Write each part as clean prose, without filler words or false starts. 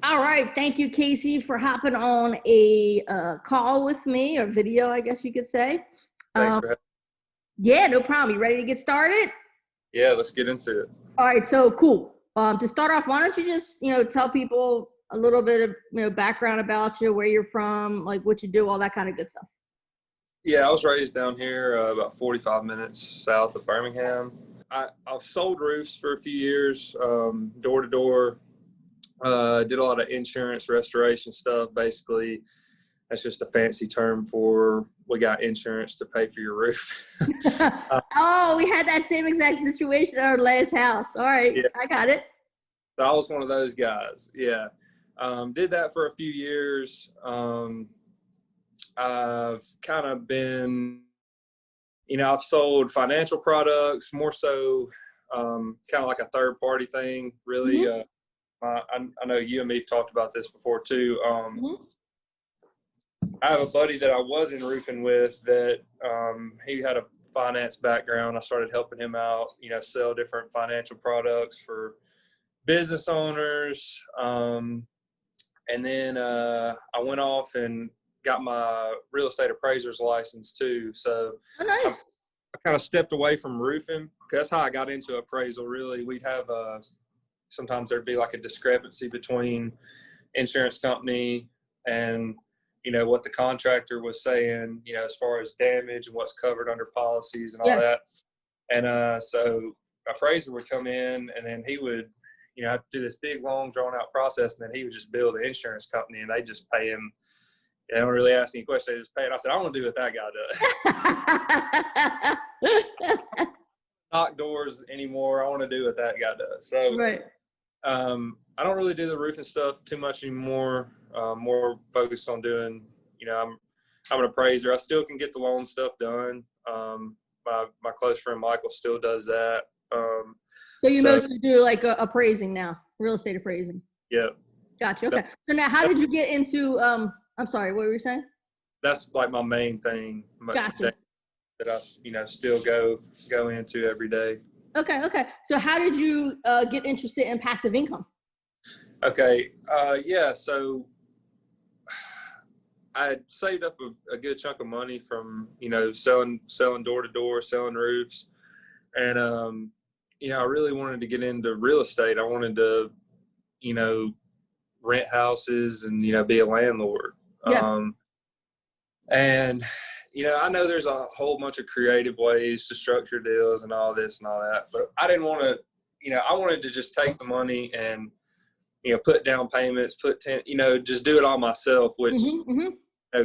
All right. Thank you, Casey, for hopping on a call with me, or video, I guess you could say. Thanks for having Yeah, no problem. You ready to get started? me. Yeah, let's get into it. All right. So cool. To start off, why don't you just, tell people a little bit of, background about you, where you're from, like what you do, all that kind of good stuff. Yeah, I was raised down here about 45 minutes south of Birmingham. I've sold roofs for a few years, door to door. Did a lot of insurance restoration stuff. Basically, that's just a fancy term for we got insurance to pay for your roof. Oh, we had that same exact situation at our last house. All right. Yeah, I got it. so I was one of those guys. Yeah, did that for a few years. I've kind of been, I've sold financial products, more so kind of like a third party thing, really. Mm-hmm. I know you and me have talked about this before too. Mm-hmm. I have a buddy that I was in roofing with that he had a finance background. I started helping him out, sell different financial products for business owners. And then I went off and got my real estate appraiser's license too. So Oh, nice. I kind of stepped away from roofing. That's how I got into appraisal. Really, we'd have sometimes there'd be like a discrepancy between insurance company and what the contractor was saying, as far as damage and what's covered under policies and all that. And so appraiser would come in, and then he would have to do this big long drawn out process, and then he would just bill the insurance company, and they just pay him. They don't really ask any questions. They just pay it. I said, I don't want to do what that guy does. Knock doors anymore. I want to do what that guy does. So Right. I don't really do the roofing stuff too much anymore. More focused on doing, I'm an appraiser. I still can get the loan stuff done. My close friend Michael still does that. So you mostly do like appraising now, real estate appraising. Yeah. Gotcha. Okay. So now, how did you get into? I'm sorry. What were you saying? That's like my main thing. Gotcha. That I still go into every day. Okay. Okay. So how did you get interested in passive income? Okay. Yeah. So I had saved up a good chunk of money from, selling door to door, selling roofs. And, I really wanted to get into real estate. I wanted to, rent houses and, be a landlord. Yeah. And, I know there's a whole bunch of creative ways to structure deals and all this and all that, but I didn't want to, I wanted to just take the money and, put down payments, just do it all myself, which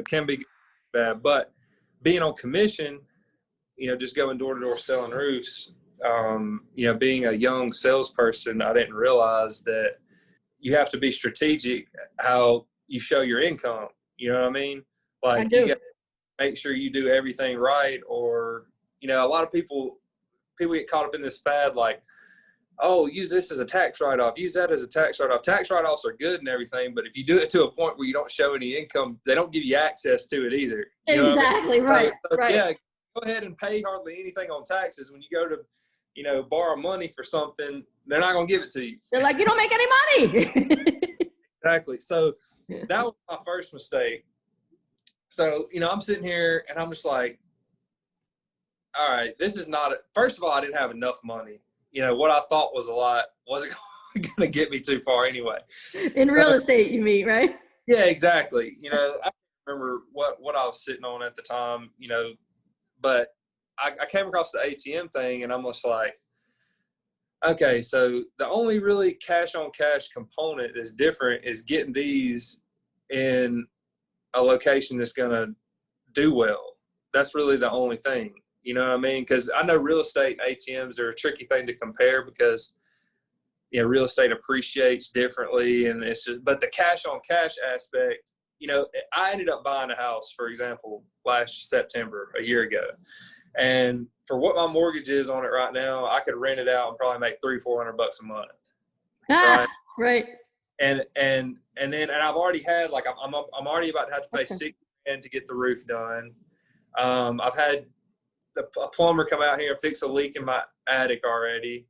can be bad. But being on commission, just going door to door selling roofs, being a young salesperson, I didn't realize that you have to be strategic how you show your income. You know what I mean? Like, you got to make sure you do everything right, or, a lot of people get caught up in this fad, like, oh, use this as a tax write-off, use that as a tax write-off. Tax write-offs are good and everything, but if you do it to a point where you don't show any income, they don't give you access to it either. You know exactly. what I mean? Right. So, right. Yeah, go ahead and pay hardly anything on taxes. When you go to, borrow money for something, they're not going to give it to you. They're like, you don't make any money. Exactly. So that was my first mistake. So, I'm sitting here and I'm just like, all right, this is not first of all, I didn't have enough money. What I thought was a lot wasn't going to get me too far anyway. In real estate, you mean, right? Yeah, exactly. I remember what I was sitting on at the time, but I came across the ATM thing, and I'm just like, okay, so the only really cash on cash component that's different is getting these in a location that's going to do well. That's really the only thing. You know what I mean? Because I know real estate and ATMs are a tricky thing to compare because, real estate appreciates differently, and it's just, but the cash on cash aspect, I ended up buying a house, for example, last September, a year ago. And for what my mortgage is on it right now, I could rent it out and probably make $300-400 a month. Right. Right. And I've already had, like, I'm already about to have to pay $6,000 to get the roof done. I've had a plumber come out here and fix a leak in my attic already.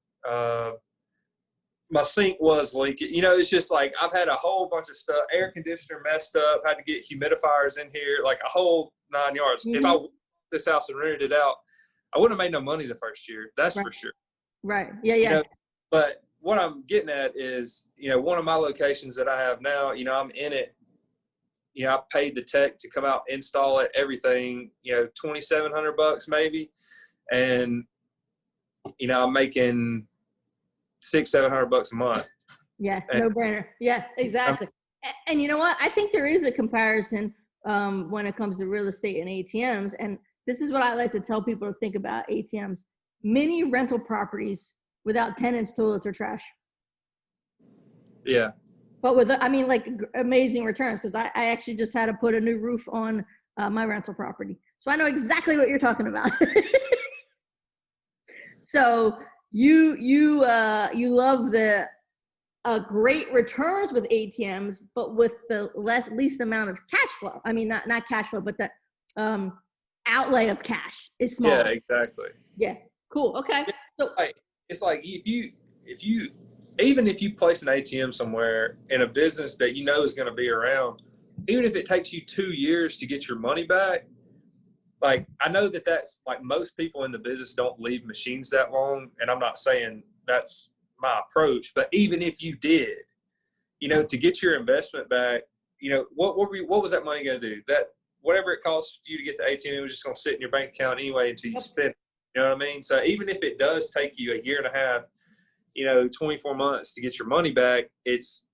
my sink was leaking. You know, it's just like I've had a whole bunch of stuff. Air conditioner messed up. Had to get humidifiers in here, like a whole 9 yards. If I bought this house and rented it out, I wouldn't have made no money the first year. That's for sure. Right. Yeah. You know, but what I'm getting at is, you know, one of my locations that I have now, you know, I'm in it. You know, I paid the tech to come out, install it, everything, you know, $2,700 maybe. And, you know, I'm making $600-700 a month. Yeah. No brainer. Yeah, exactly. And you know what? I think there is a comparison when it comes to real estate and ATMs. And this is what I like to tell people to think about ATMs. Many rental properties without tenants, toilets, or trash. Yeah. But with, I mean, like amazing returns, because I actually just had to put a new roof on my rental property. So I know exactly what you're talking about. So you love the great returns with ATMs, but with the least amount of cash flow. I mean, not cash flow, but the outlay of cash is small. Yeah, exactly. Yeah, cool. Okay. So it's like if you even if you place an ATM somewhere in a business that you know is going to be around, even if it takes you 2 years to get your money back, like I know that's like most people in the business don't leave machines that long, and I'm not saying that's my approach, but even if you did, you know, to get your investment back, you know, what was that money going to do? That whatever it costs you to get the ATM, it was just going to sit in your bank account anyway until you spend it. You know what I mean? So even if it does take you a year and a half, you know, 24 months to get your money back, it's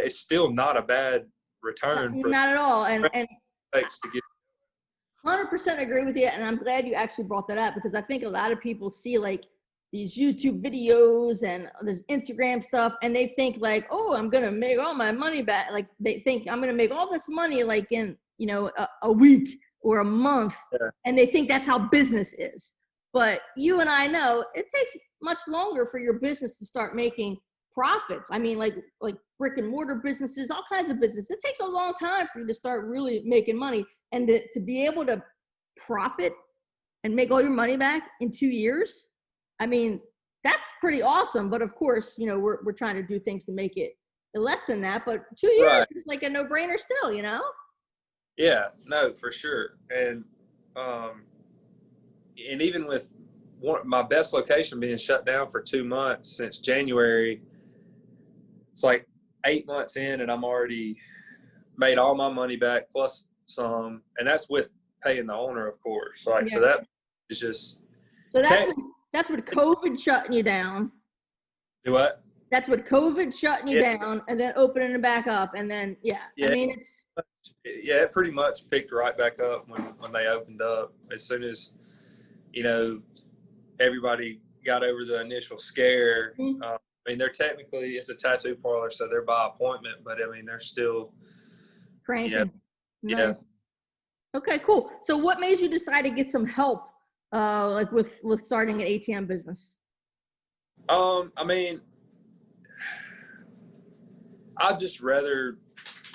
still not a bad return. Not at all. And takes to get. 100% agree with you. And I'm glad you actually brought that up, because I think a lot of people see like these YouTube videos and this Instagram stuff, and they think like, oh, I'm going to make all my money back. Like they think I'm going to make all this money like in, you know, a week or a month. Yeah. And they think that's how business is. But you and I know it takes much longer for your business to start making profits. I mean, like brick and mortar businesses, all kinds of business. It takes a long time for you to start really making money, and to be able to profit and make all your money back in 2 years. I mean, that's pretty awesome. But of course, you know, we're trying to do things to make it less than that. But 2 years is like a no-brainer still, you know? Yeah, no, for sure. And even with my best location being shut down for 2 months since January, it's like 8 months in, and I'm already made all my money back plus some, and that's with paying the owner, of course. Like, so that is just. So that's what COVID shutting you down. Do what? That's what COVID shutting you down, and then opening it back up, and then I mean it pretty much picked right back up when they opened up. As soon as, you know, everybody got over the initial scare. I mean, it's a tattoo parlor, so they're by appointment, but I mean, they're still cranking. You know, nice. Okay, cool. So what made you decide to get some help, like with starting an ATM business? I mean, I'd just rather,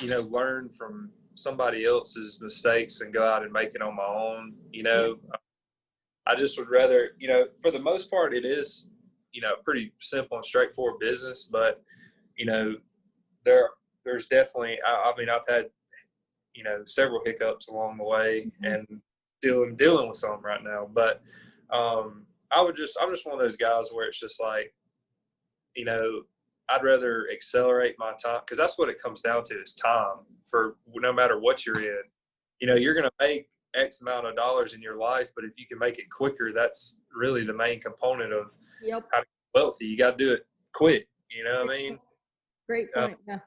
you know, learn from somebody else's mistakes and go out and make it on my own. You know, I just would rather, you know, for the most part, it is, you know, pretty simple and straightforward business, but, you know, there's definitely, I mean, I've had, you know, several hiccups along the way, and still am dealing with some right now. But I'm just one of those guys where it's just like, you know, I'd rather accelerate my time, because that's what it comes down to, is time. For no matter what you're in, you know, you're going to make X amount of dollars in your life, but if you can make it quicker, that's really the main component of how to get wealthy. You got to do it quick. You know what I mean? Great point. Yeah.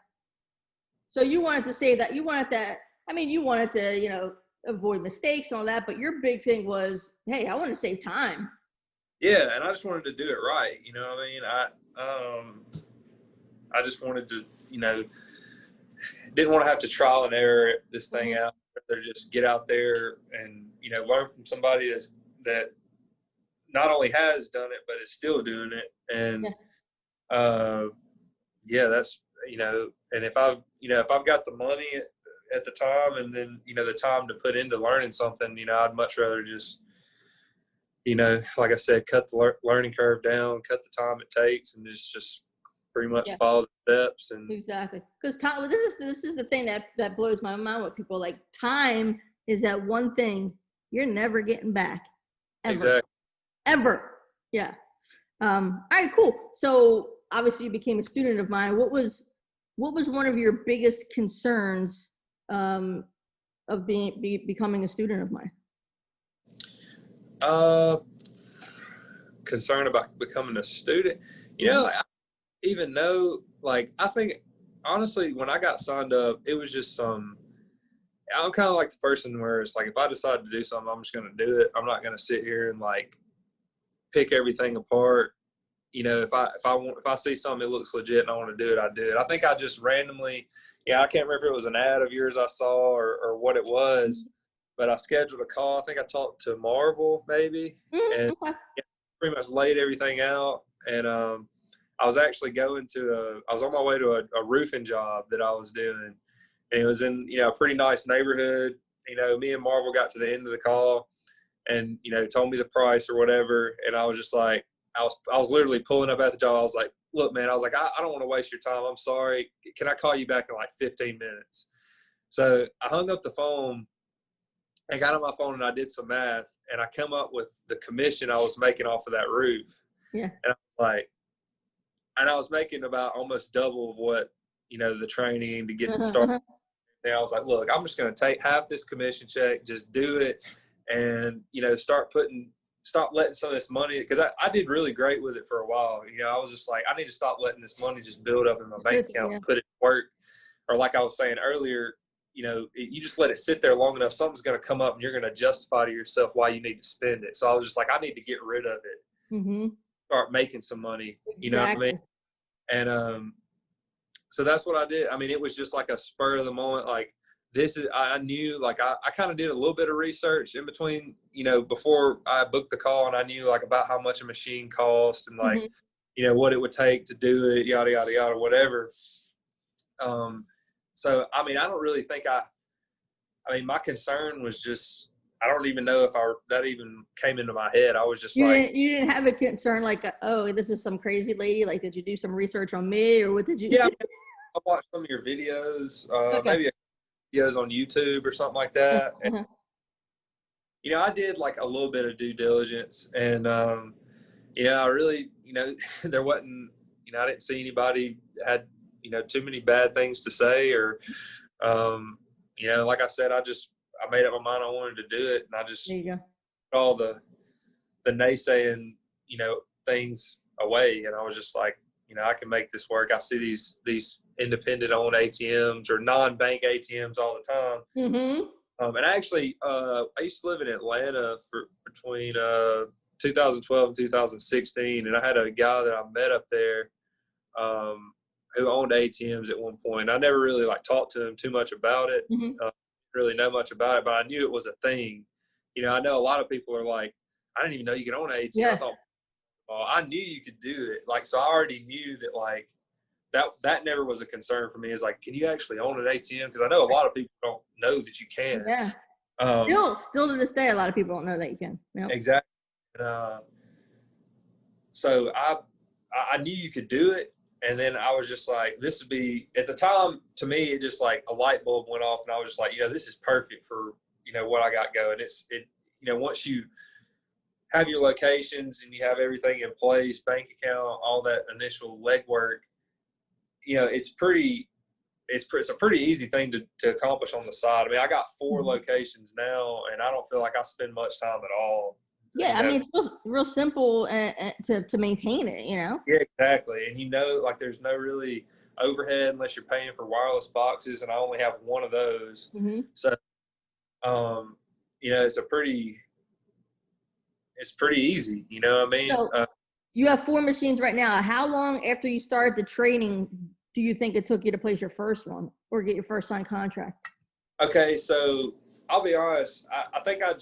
So you wanted to say that you wanted to, you know, avoid mistakes and all that, but your big thing was, hey, I want to save time. Yeah, and I just wanted to do it right. You know what I mean? I just wanted to, you know, didn't want to have to trial and error this thing out. Rather just get out there and, you know, learn from somebody that not only has done it, but is still doing it. And that's, you know, and if I've got the money at the time, and then, you know, the time to put into learning something, you know, I'd much rather just, like I said, cut the learning curve down, cut the time it takes, and just pretty much Yeah. follow the steps. And Exactly. Because time, this is the thing that blows my mind with people. Like, time is that one thing you're never getting back. Ever. exactly. Ever. Yeah. All right, cool. So obviously you became a student of mine. What was one of your biggest concerns of becoming a student of mine? Concerned about becoming a student. I even though, like, I think honestly, when I got signed up, it was just I'm kind of like the person where it's like, if I decide to do something, I'm just going to do it. I'm not going to sit here and like pick everything apart. If I see something that looks legit and I want to do it, I do it. I think I just randomly, I can't remember if it was an ad of yours I saw or what it was, but I scheduled a call. I think I talked to Marvel maybe, and pretty much laid everything out. And I was actually I was on my way to a roofing job that I was doing, and it was in a pretty nice neighborhood. Me and Marvel got to the end of the call, and told me the price or whatever, and I was just like, I was literally pulling up at the job. I was like, look, man, I was like, I don't want to waste your time. I'm sorry. Can I call you back in like 15 minutes? So I hung up the phone and got on my phone and I did some math and I come up with the commission I was making off of that roof. Yeah. And I was making about almost double of what, the training to get started. And I was like, look, I'm just going to take half this commission check, just do it. And, stop letting some of this money, because I did really great with it for a while. I was just like, I need to stop letting this money just build up in my bank account and put it to work. Or like I was saying earlier, you just let it sit there long enough, something's going to come up and you're going to justify to yourself why you need to spend it. So I was just like, I need to get rid of it, start making some money, you know what I mean? And so that's what I did. I mean, it was just like a spur of the moment. Like, I knew, like, I kind of did a little bit of research in between, before I booked the call, and I knew like about how much a machine cost and like, what it would take to do it, yada, yada, yada, whatever. So, I mean, I don't really think my concern was just, I don't even know if that even came into my head. I was just you didn't have a concern like, oh, this is some crazy lady. Like, did you do some research on me, or what did you? Yeah, I watched some of your videos, maybe videos on YouTube or something like that. And, I did like a little bit of due diligence, and I really, there wasn't, I didn't see anybody that had, too many bad things to say, or, like I said, I made up my mind I wanted to do it, and I just put all the naysaying, things away, and I was just like, I can make this work. I see these independent owned ATMs or non-bank ATMs all the time. And actually, I used to live in Atlanta between 2012 and 2016, and I had a guy that I met up there who owned ATMs at one point. I never really like talked to him too much about it, really know much about it, but I knew it was a thing. I know a lot of people are like, I didn't even know you could own an ATM. Yeah. I thought, well, I knew you could do it. Like, so I already knew that, like, that never was a concern for me. Is like, can you actually own an ATM? Because I know a lot of people don't know that you can. Yeah. Still to this day, a lot of people don't know that you can. Yep. Exactly. So I knew you could do it, and then I was just like, this would be, at the time, to me, it just like a light bulb went off, and I was just like, this is perfect for what I got going. Once you have your locations and you have everything in place, bank account, all that initial legwork, it's a pretty easy thing to accomplish on the side. I mean, I got 4 locations now, and I don't feel like I spend much time at all. Yeah, I mean, it's real simple to maintain it, Yeah, exactly. And like, there's no really overhead unless you're paying for wireless boxes, and I only have one of those. So, it's pretty easy. You know what I mean? So, you have 4 machines right now. How long after you started the training do you think it took you to place your first one or get your first signed contract? Okay, so I'll be honest. I think I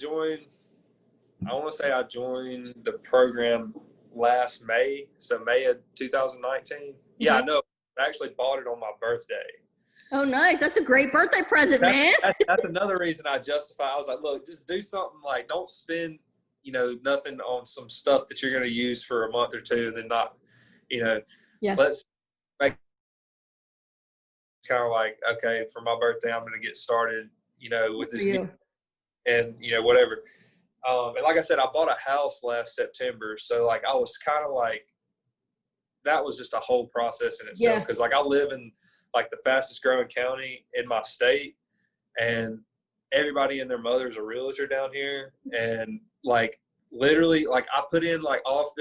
want to say I joined the program last May, so May of 2019. Yeah, I know. I actually bought it on my birthday. Oh, nice. That's a great birthday present, man. That's another reason I justify. I was like, look, just do something, like, don't spend, nothing on some stuff that you're going to use for a month or two, and then not, Yeah. let's make kind of like, okay, for my birthday, I'm going to get started, with this new, and, whatever. And like I said, I bought a house last September. So like, I was kind of like, that was just a whole process in itself. Cause like I live in like the fastest growing county in my state, and everybody and their mother's a realtor down here. And like, literally, like I put in like thought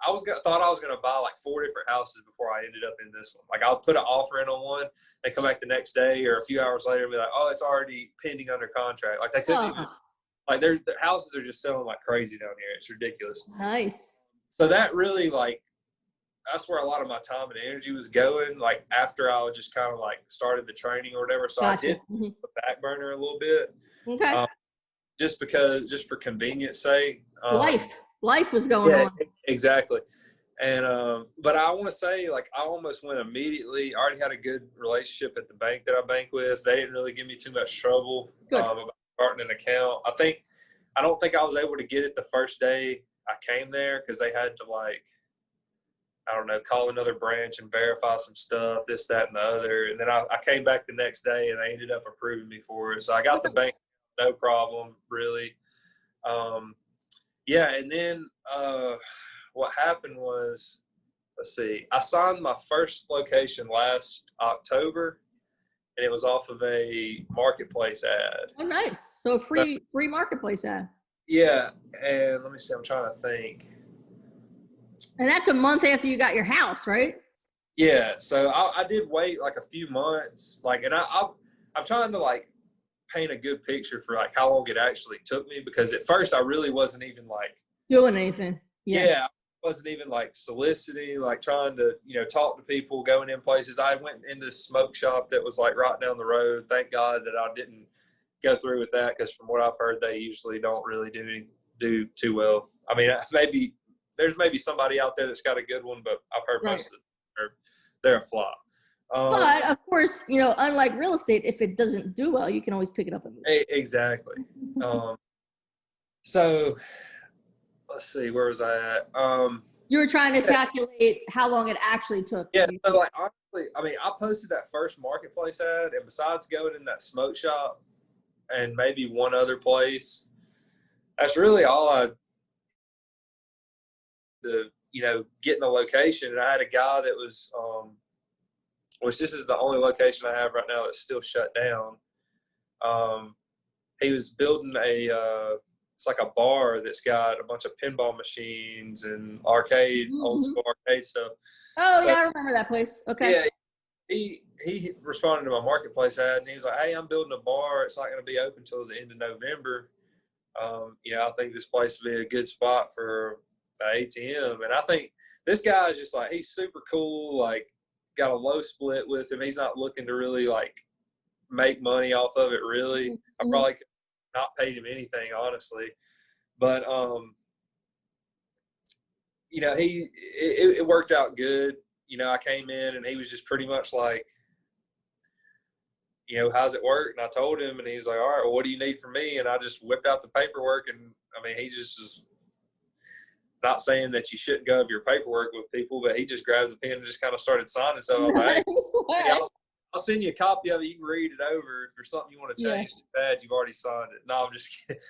I was gonna buy like 4 different houses before I ended up in this one. Like I'll put an offer in on one, they come back the next day or a few hours later and be like, oh, it's already pending under contract. Like they couldn't even, like their houses are just selling like crazy down here. It's ridiculous. Nice. So that really like, that's where a lot of my time and energy was going. Like after I just kind of like started the training or whatever. So Gotcha. I did the back burner a little bit. Okay. Just for convenience sake. Life was going on. Exactly. And, but I want to say, like, I almost went immediately. I already had a good relationship at the bank that I bank with. They didn't really give me too much trouble about starting an account. I don't think I was able to get it the first day I came there, because they had to, like, I don't know, call another branch and verify some stuff, this, that, and the other. And then I came back the next day, and they ended up approving me for it. So I got the bank, no problem, really. And then what happened was, let's see, I signed my first location last October, and it was off of a marketplace ad. Oh, nice. So free marketplace ad. Yeah. And let me see, I'm trying to think. And that's a month after you got your house, right? Yeah. So I did wait like a few months, like, and I'm trying to like paint a good picture for like how long it actually took me, because at first I really wasn't even like doing anything. Yeah, I wasn't even like soliciting, like trying to, talk to people, going in places. I went into this smoke shop that was like right down the road. Thank God that I didn't go through with that, because from what I've heard, they usually don't really do too well. I mean, there's maybe somebody out there that's got a good one, but I've heard most of them they're a flop. But of course, unlike real estate, if it doesn't do well, you can always pick it up and move. Exactly. So let's see, where was I at? You were trying to calculate how long it actually took. Yeah, so like honestly, I mean, I posted that first marketplace ad, and besides going in that smoke shop and maybe one other place, that's really all I getting the location. And I had a guy that was which this is the only location I have right now that's still shut down. He was building it's like a bar that's got a bunch of pinball machines and old school arcade stuff. Oh, yeah, I remember that place. Okay. Yeah, he responded to my marketplace ad, and he was like, hey, I'm building a bar. It's not going to be open until the end of November. I think this place would be a good spot for an ATM. And I think this guy is just like, he's super cool, like got a low split with him. He's not looking to really like make money off of it, really. I probably could not paid him anything, honestly. But it worked out good. I came in, and he was just pretty much like, how's it work? And I told him, and he was like, all right, well, what do you need from me? And I just whipped out the paperwork. And I mean, he just is not saying that you shouldn't go over your paperwork with people, but he just grabbed the pen and just kind of started signing. So I was like, hey, I'll send you a copy of it. You can read it over. If there's something you want to change, too bad, you've already signed it. No, I'm just kidding.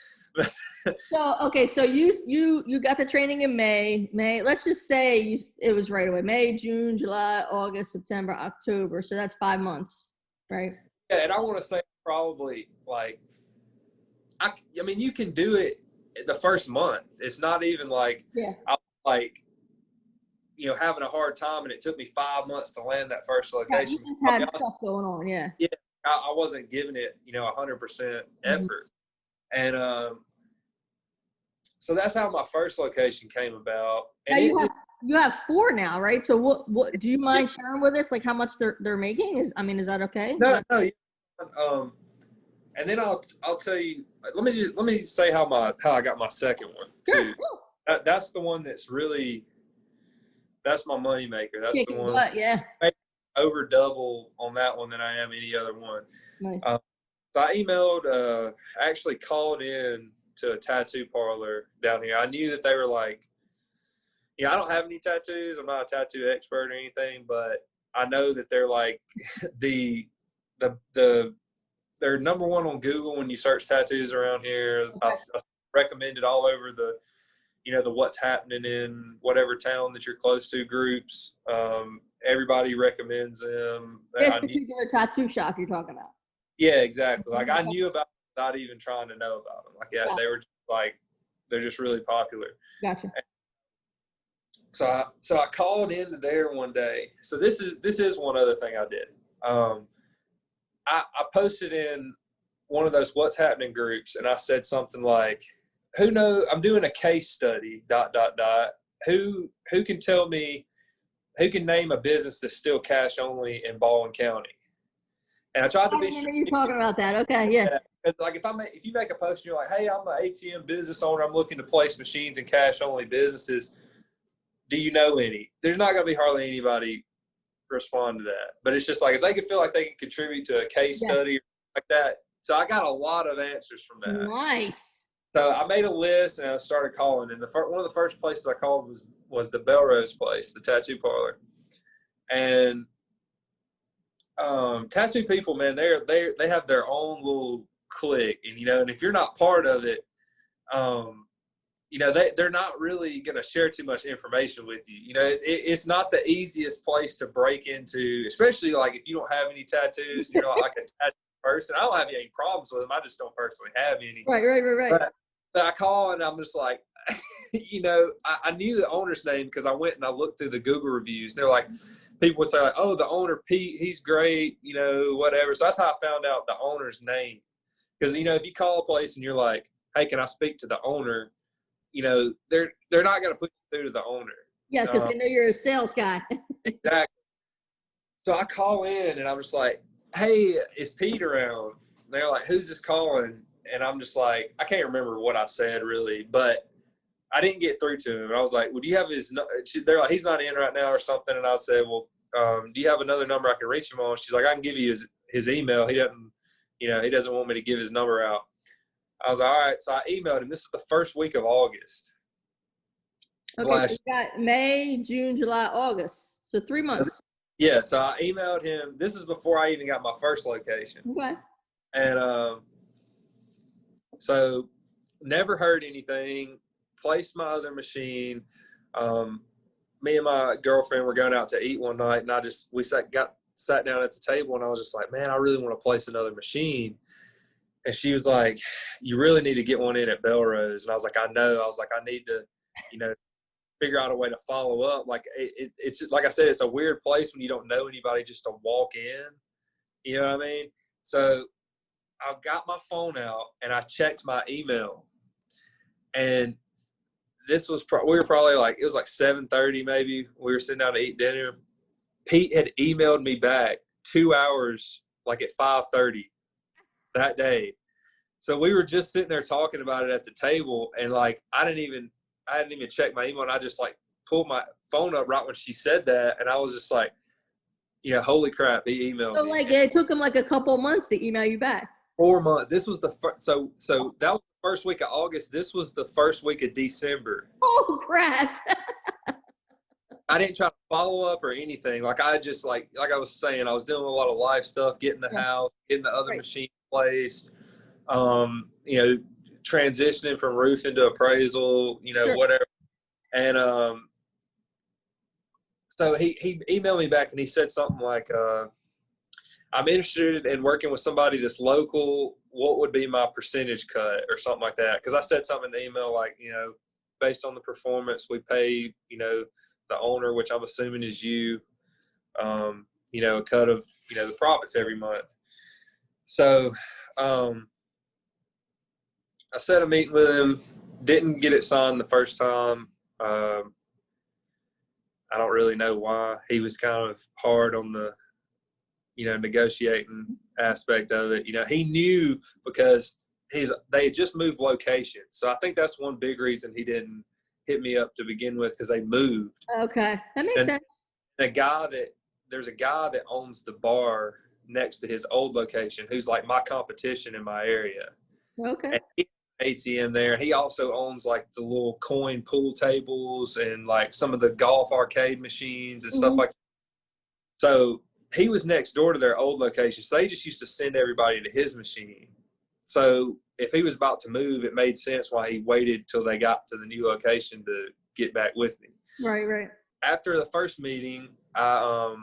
So you got the training in May. Let's just say it was right away. May, June, July, August, September, October. So that's 5 months, right? Yeah, and I want to say probably like, I mean, you can do it the first month. It's not even like I like having a hard time, and it took me 5 months to land that first location. You just had stuff going on, yeah. I wasn't giving it 100% effort. And so that's how my first location came about. And now you have 4 now, right? So what do you mind sharing with us, like how much they're making? Is that okay? No. And then I'll tell you. Let me say how I got my second one too. Sure. That's the one that's really. That's my money maker. That's the one. I over double on that one than I am any other one. Nice. So I emailed, actually called in to a tattoo parlor down here. I knew that they were like, I don't have any tattoos. I'm not a tattoo expert or anything, but I know that they're like they're number one on Google when you search tattoos around here. Okay. I recommend it all over the what's happening in whatever town that you're close to groups. Everybody recommends them. This particular tattoo shop you're talking about. Yeah, exactly. Like I knew about them without even trying to know about them. Like, yeah, they were just like, they're just really popular. Gotcha. So I called into there one day. So this is one other thing I did. I posted in one of those what's happening groups, and I said something like, who knows, I'm doing a case study, ... Who can tell me, who can name a business that's still cash only in Baldwin County? And I tried to be. I remember you talking about that. Okay, yeah. Because like if you make a post and you're like, hey, I'm an ATM business owner, I'm looking to place machines in cash only businesses. Do you know any? There's not going to be hardly anybody respond to that. But it's just like if they can feel like they can contribute to a case study or like that. So I got a lot of answers from that. Nice. So I made a list and I started calling. And one of the first places I called was the Belrose place, the tattoo parlor. And tattoo people, man, they have their own little clique, and and if you're not part of it, they're not really going to share too much information with you. It's not the easiest place to break into, especially like if you don't have any tattoos, you're not like a tattoo person. I don't have any problems with them. I just don't personally have any. Right. But I call and I'm just like, I knew the owner's name because I went and I looked through the Google reviews. They're like, people would say like, oh, the owner, Pete, he's great, whatever. So that's how I found out the owner's name. Because, if you call a place and you're like, hey, can I speak to the owner? They're not going to put you through to the owner. Yeah, because they know you're a sales guy. Exactly. So I call in and I'm just like, hey, is Pete around? And they're like, who's this calling? And I'm just like, I can't remember what I said really, but I didn't get through to him. I was like, well, do you have his, they're like, he's not in right now or something. And I said, well, do you have another number I can reach him on? She's like, I can give you his email. He doesn't, he doesn't want me to give his number out. I was like, all right. So I emailed him. This was the first week of August. Okay, so you got May, June, July, August. So 3 months. Yeah. So I emailed him. This is before I even got my first location. Okay. And so never heard anything. Placed my other machine. Me and my girlfriend were going out to eat one night, and we sat down at the table, and I was just like, man, I really want to place another machine. And she was like, you really need to get one in at Belrose. And I was like, I know. I was like, I need to, figure out a way to follow up. Like it's like I said, it's a weird place when you don't know anybody just to walk in. You know what I mean? So I got my phone out and I checked my email, and this was we were probably like, it was like 7:30 maybe. We were sitting down to eat dinner. Pete had emailed me back 2 hours, like at 5:30 that day. So we were just sitting there talking about it at the table, and like I hadn't even checked my email, and I just like pulled my phone up right when she said that, and I was just like, holy crap, he emailed me. So like it took him like a couple months to email you back. 4 months. This was the first. So that was the first week of August. This was the first week of December. Oh crap! I didn't try to follow up or anything. Like I just like I was saying, I was doing a lot of life stuff, getting the house, getting the other machine placed, transitioning from roofing to appraisal, whatever. And so he emailed me back and he said something like, I'm interested in working with somebody that's local. What would be my percentage cut or something like that? Because I said something in the email like, based on the performance, we pay, the owner, which I'm assuming is you, a cut of, the profits every month. So I set a meeting with him, didn't get it signed the first time. I don't really know why. He was kind of hard on the, negotiating aspect of it. He knew because they had just moved locations. So I think that's one big reason he didn't hit me up to begin with, because they moved. Okay. That makes sense. There's a guy that owns the bar next to his old location who's like my competition in my area. Okay. And he ATM there. He also owns like the little coin pool tables and like some of the golf arcade machines and stuff Mm-hmm. like that. So he was next door to their old location. So they just used to send everybody to his machine. So if he was about to move, it made sense why he waited till they got to the new location to get back with me. Right, right. After the first meeting, I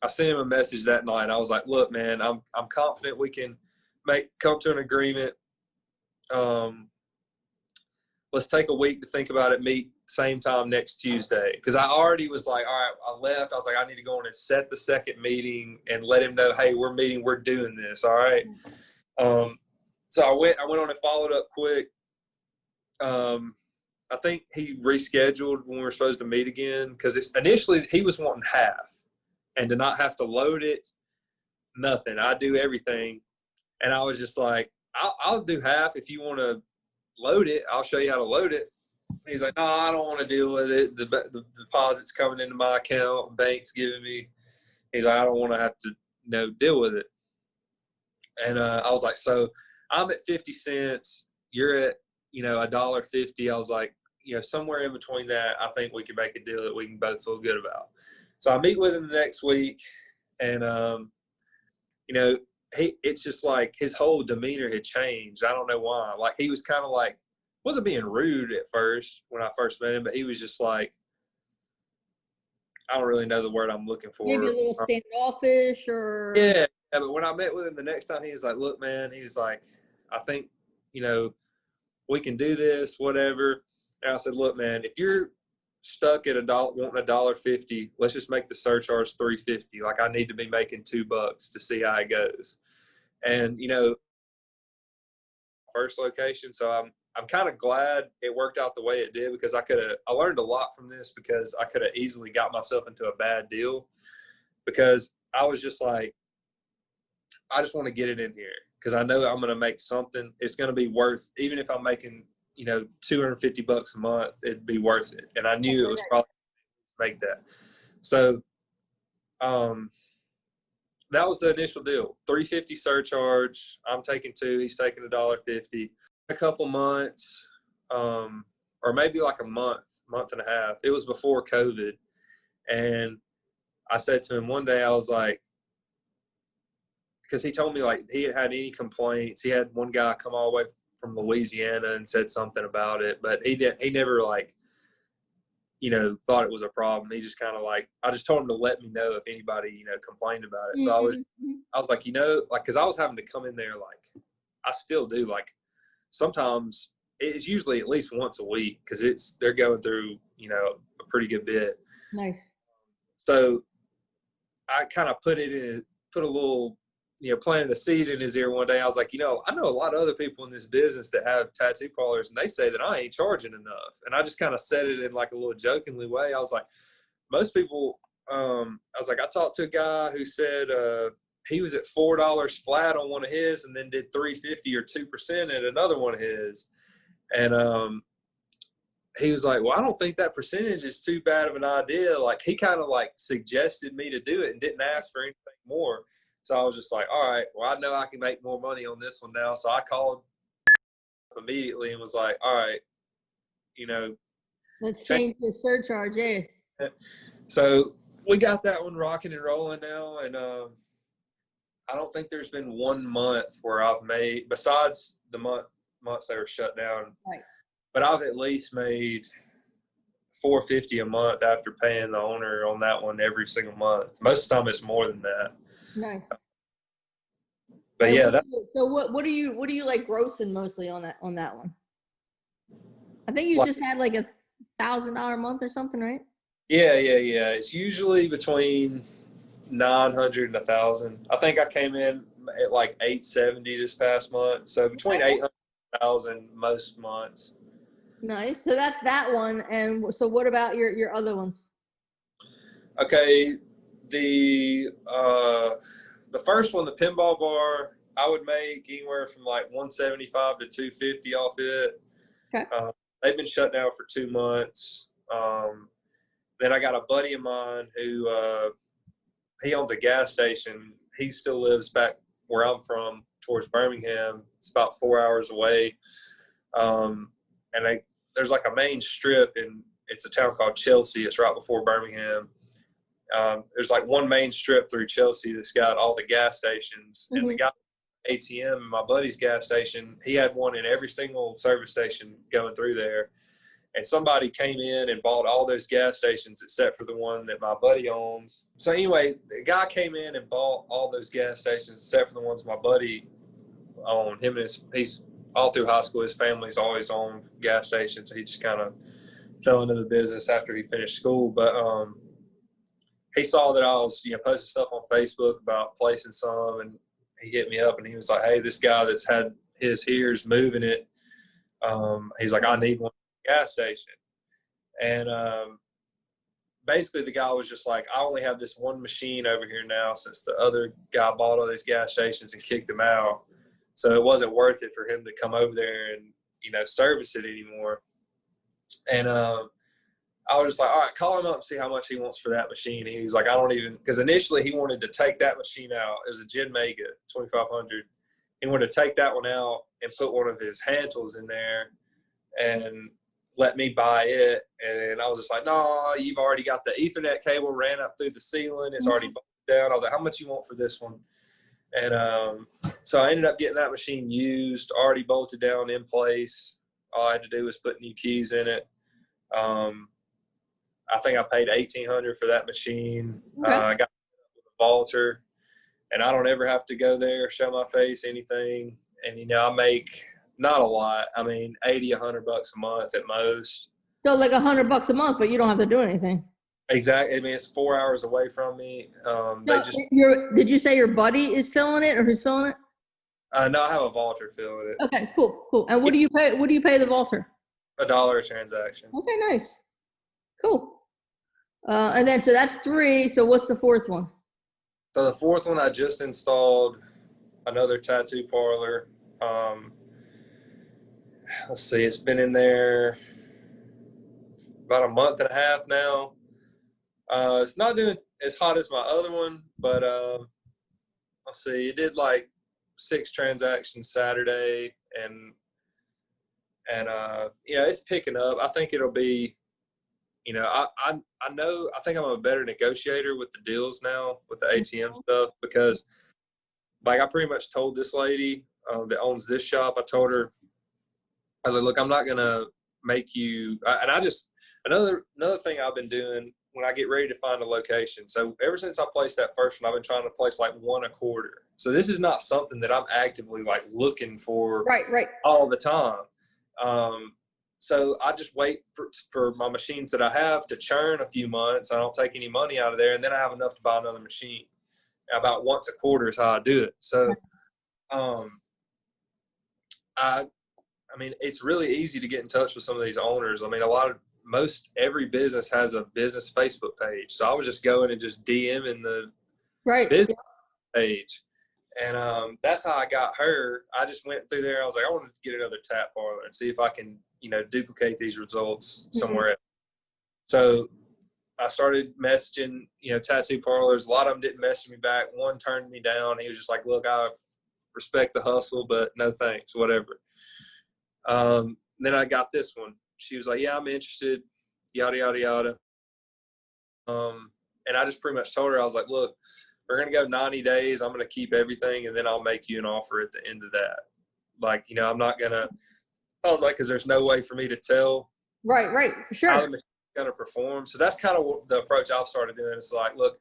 sent him a message that night. I was like, look, man, I'm confident we can come to an agreement. Let's take a week to think about it, meet same time next Tuesday. Because I already was like, all right, I left. I was like, I need to go in and set the second meeting and let him know, hey, we're meeting, we're doing this. All right. So I went on and followed up quick. I think he rescheduled when we were supposed to meet again because initially he was wanting half and to not have to load it, nothing. I do everything. And I was just like, I'll do half if you want to load it. I'll show you how to load it. He's like, no, I don't want to deal with it. The deposit's coming into my account. Bank's giving me. He's like, I don't want to have to deal with it. And I was like, so I'm at 50 cents. You're at $1.50. I was like, somewhere in between that, I think we can make a deal that we can both feel good about. So I meet with him the next week, and it's just like his whole demeanor had changed. I don't know why. Like he was kind of like, wasn't being rude at first when I first met him, but he was just like, I don't really know the word I'm looking for. Maybe a little standoffish or. Yeah, but when I met with him the next time, he was like, look, man, he's like, I think, we can do this, whatever. And I said, look, man, if you're stuck at wanting $1.50, let's just make the surcharge $3.50. Like I need to be making $2 to see how it goes. And, first location. So I'm kind of glad it worked out the way it did because I learned a lot from this because I could have easily got myself into a bad deal because I was just like, I just want to get it in here because I know I'm going to make something. It's going to be worth, even if I'm making, $250 a month, it'd be worth it. And I knew it was probably make that. So, that was the initial deal. $3.50 surcharge. I'm taking $2. He's taking $1.50. A couple months, or maybe like a month and a half. It was before COVID, and I said to him one day, I was like, because he told me like he had had any complaints. He had one guy come all the way from Louisiana and said something about it, but he never like, thought it was a problem. He just kind of like, I just told him to let me know if anybody, complained about it. So I was like, cause I was having to come in there. Like I still do. Like sometimes it's usually at least once a week. Cause they're going through, a pretty good bit. Nice. So I kind of put a little, planted a seed in his ear one day. I was like, I know a lot of other people in this business that have tattoo parlors and they say that I ain't charging enough. And I just kind of said it in like a little jokingly way. I was like, most people, I was like, I talked to a guy who said he was at $4 flat on one of his and then did $3.50 or 2% at another one of his. And he was like, well, I don't think that percentage is too bad of an idea. Like he kind of like suggested me to do it and didn't ask for anything more. So I was just like, all right, well, I know I can make more money on this one now. So I called immediately and was like, all right, let's change the surcharge. Yeah. So we got that one rocking and rolling now. And I don't think there's been 1 month where I've made, besides the months they were shut down, right, but I've at least made $450 a month after paying the owner on that one every single month. Most of the time it's more than that. Nice. But and yeah. So what do you like grossing mostly on that one? I think you just had like $1,000 a month or something, right? Yeah. It's usually between 900 and 1,000. I think I came in at like 870 this past month. So between 800 and 1,000 most months. Nice. So that's that one. And so what about your other ones? Okay. The first one, the pinball bar, I would make anywhere from like 175 to 250 off it. Okay. They've been shut down for 2 months. Then I got a buddy of mine who he owns a gas station. He still lives back where I'm from, towards Birmingham. It's about 4 hours away. And there's like a main strip, and it's a town called Chelsea. It's right before Birmingham. There's like one main strip through Chelsea that's got all the gas stations. Mm-hmm. And the guy ATM, my buddy's gas station, he had one in every single service station going through there. And somebody came in and bought all those gas stations except for the one that my buddy owns. So anyway, the guy came in and bought all those gas stations except for the ones my buddy owned. He's all through high school, his family's always owned gas stations. He just kind of fell into the business after he finished school. But he saw that I was, posting stuff on Facebook about placing some, and he hit me up and he was like, hey, this guy that's had his here's moving it. He's like, I need one gas station. And basically the guy was just like, I only have this one machine over here now since the other guy bought all these gas stations and kicked them out. So it wasn't worth it for him to come over there and, service it anymore. And I was just like, all right, call him up and see how much he wants for that machine. And he was like, I don't even, because initially he wanted to take that machine out. It was a Gen Mega 2500. He wanted to take that one out and put one of his handles in there and let me buy it. And I was just like, no, you've already got the Ethernet cable ran up through the ceiling. It's already bolted down. I was like, how much you want for this one? And so I ended up getting that machine used, already bolted down in place. All I had to do was put new keys in it. I think I paid $1,800 for that machine. Okay. I got a vaulter, and I don't ever have to go there, show my face, anything. And, I make not a lot. I mean, $80, $100 a month at most. So like $100 a month, but you don't have to do anything. Exactly. I mean, it's 4 hours away from me. Did you say your buddy is filling it, or who's filling it? No, I have a vaulter filling it. Okay, cool. And what do you pay? What do you pay the vaulter? $1 a transaction. Okay, nice. Cool. And then, so that's 3. So what's the 4th one? So the 4th one, I just installed another tattoo parlor. Let's see, it's been in there about a month and a half now. It's not doing as hot as my other one, but let's see, it did like 6 transactions Saturday, and it's picking up. I think it'll be, I think I'm a better negotiator with the deals now with the ATM stuff, because like I pretty much told this lady that owns this shop, I told her, I was like, look, I'm not going to make you, another thing I've been doing when I get ready to find a location. So ever since I placed that first one, I've been trying to place like one a quarter. So this is not something that I'm actively like looking for right all the time. So I just wait for my machines that I have to churn a few months. I don't take any money out of there, and then I have enough to buy another machine. About once a quarter is how I do it. So, I mean, it's really easy to get in touch with some of these owners. I mean, every business has a business Facebook page. So I was just going and just DMing the business page. And that's how I got her. I just went through there. I was like, I wanted to get another tap parlor and see if I can, duplicate these results somewhere else. So I started messaging, tattoo parlors. A lot of them didn't message me back. One turned me down. He was just like, look, I respect the hustle, but no thanks, whatever. Then I got this one. She was like, yeah, I'm interested, yada, yada, yada. And I just pretty much told her, I was like, look, we're going to go 90 days. I'm going to keep everything, and then I'll make you an offer at the end of that. Like, I'm not going to, I was like, because there's no way for me to tell. Right, for sure. How the machine's going to perform. So that's kind of the approach I've started doing. It's like, look,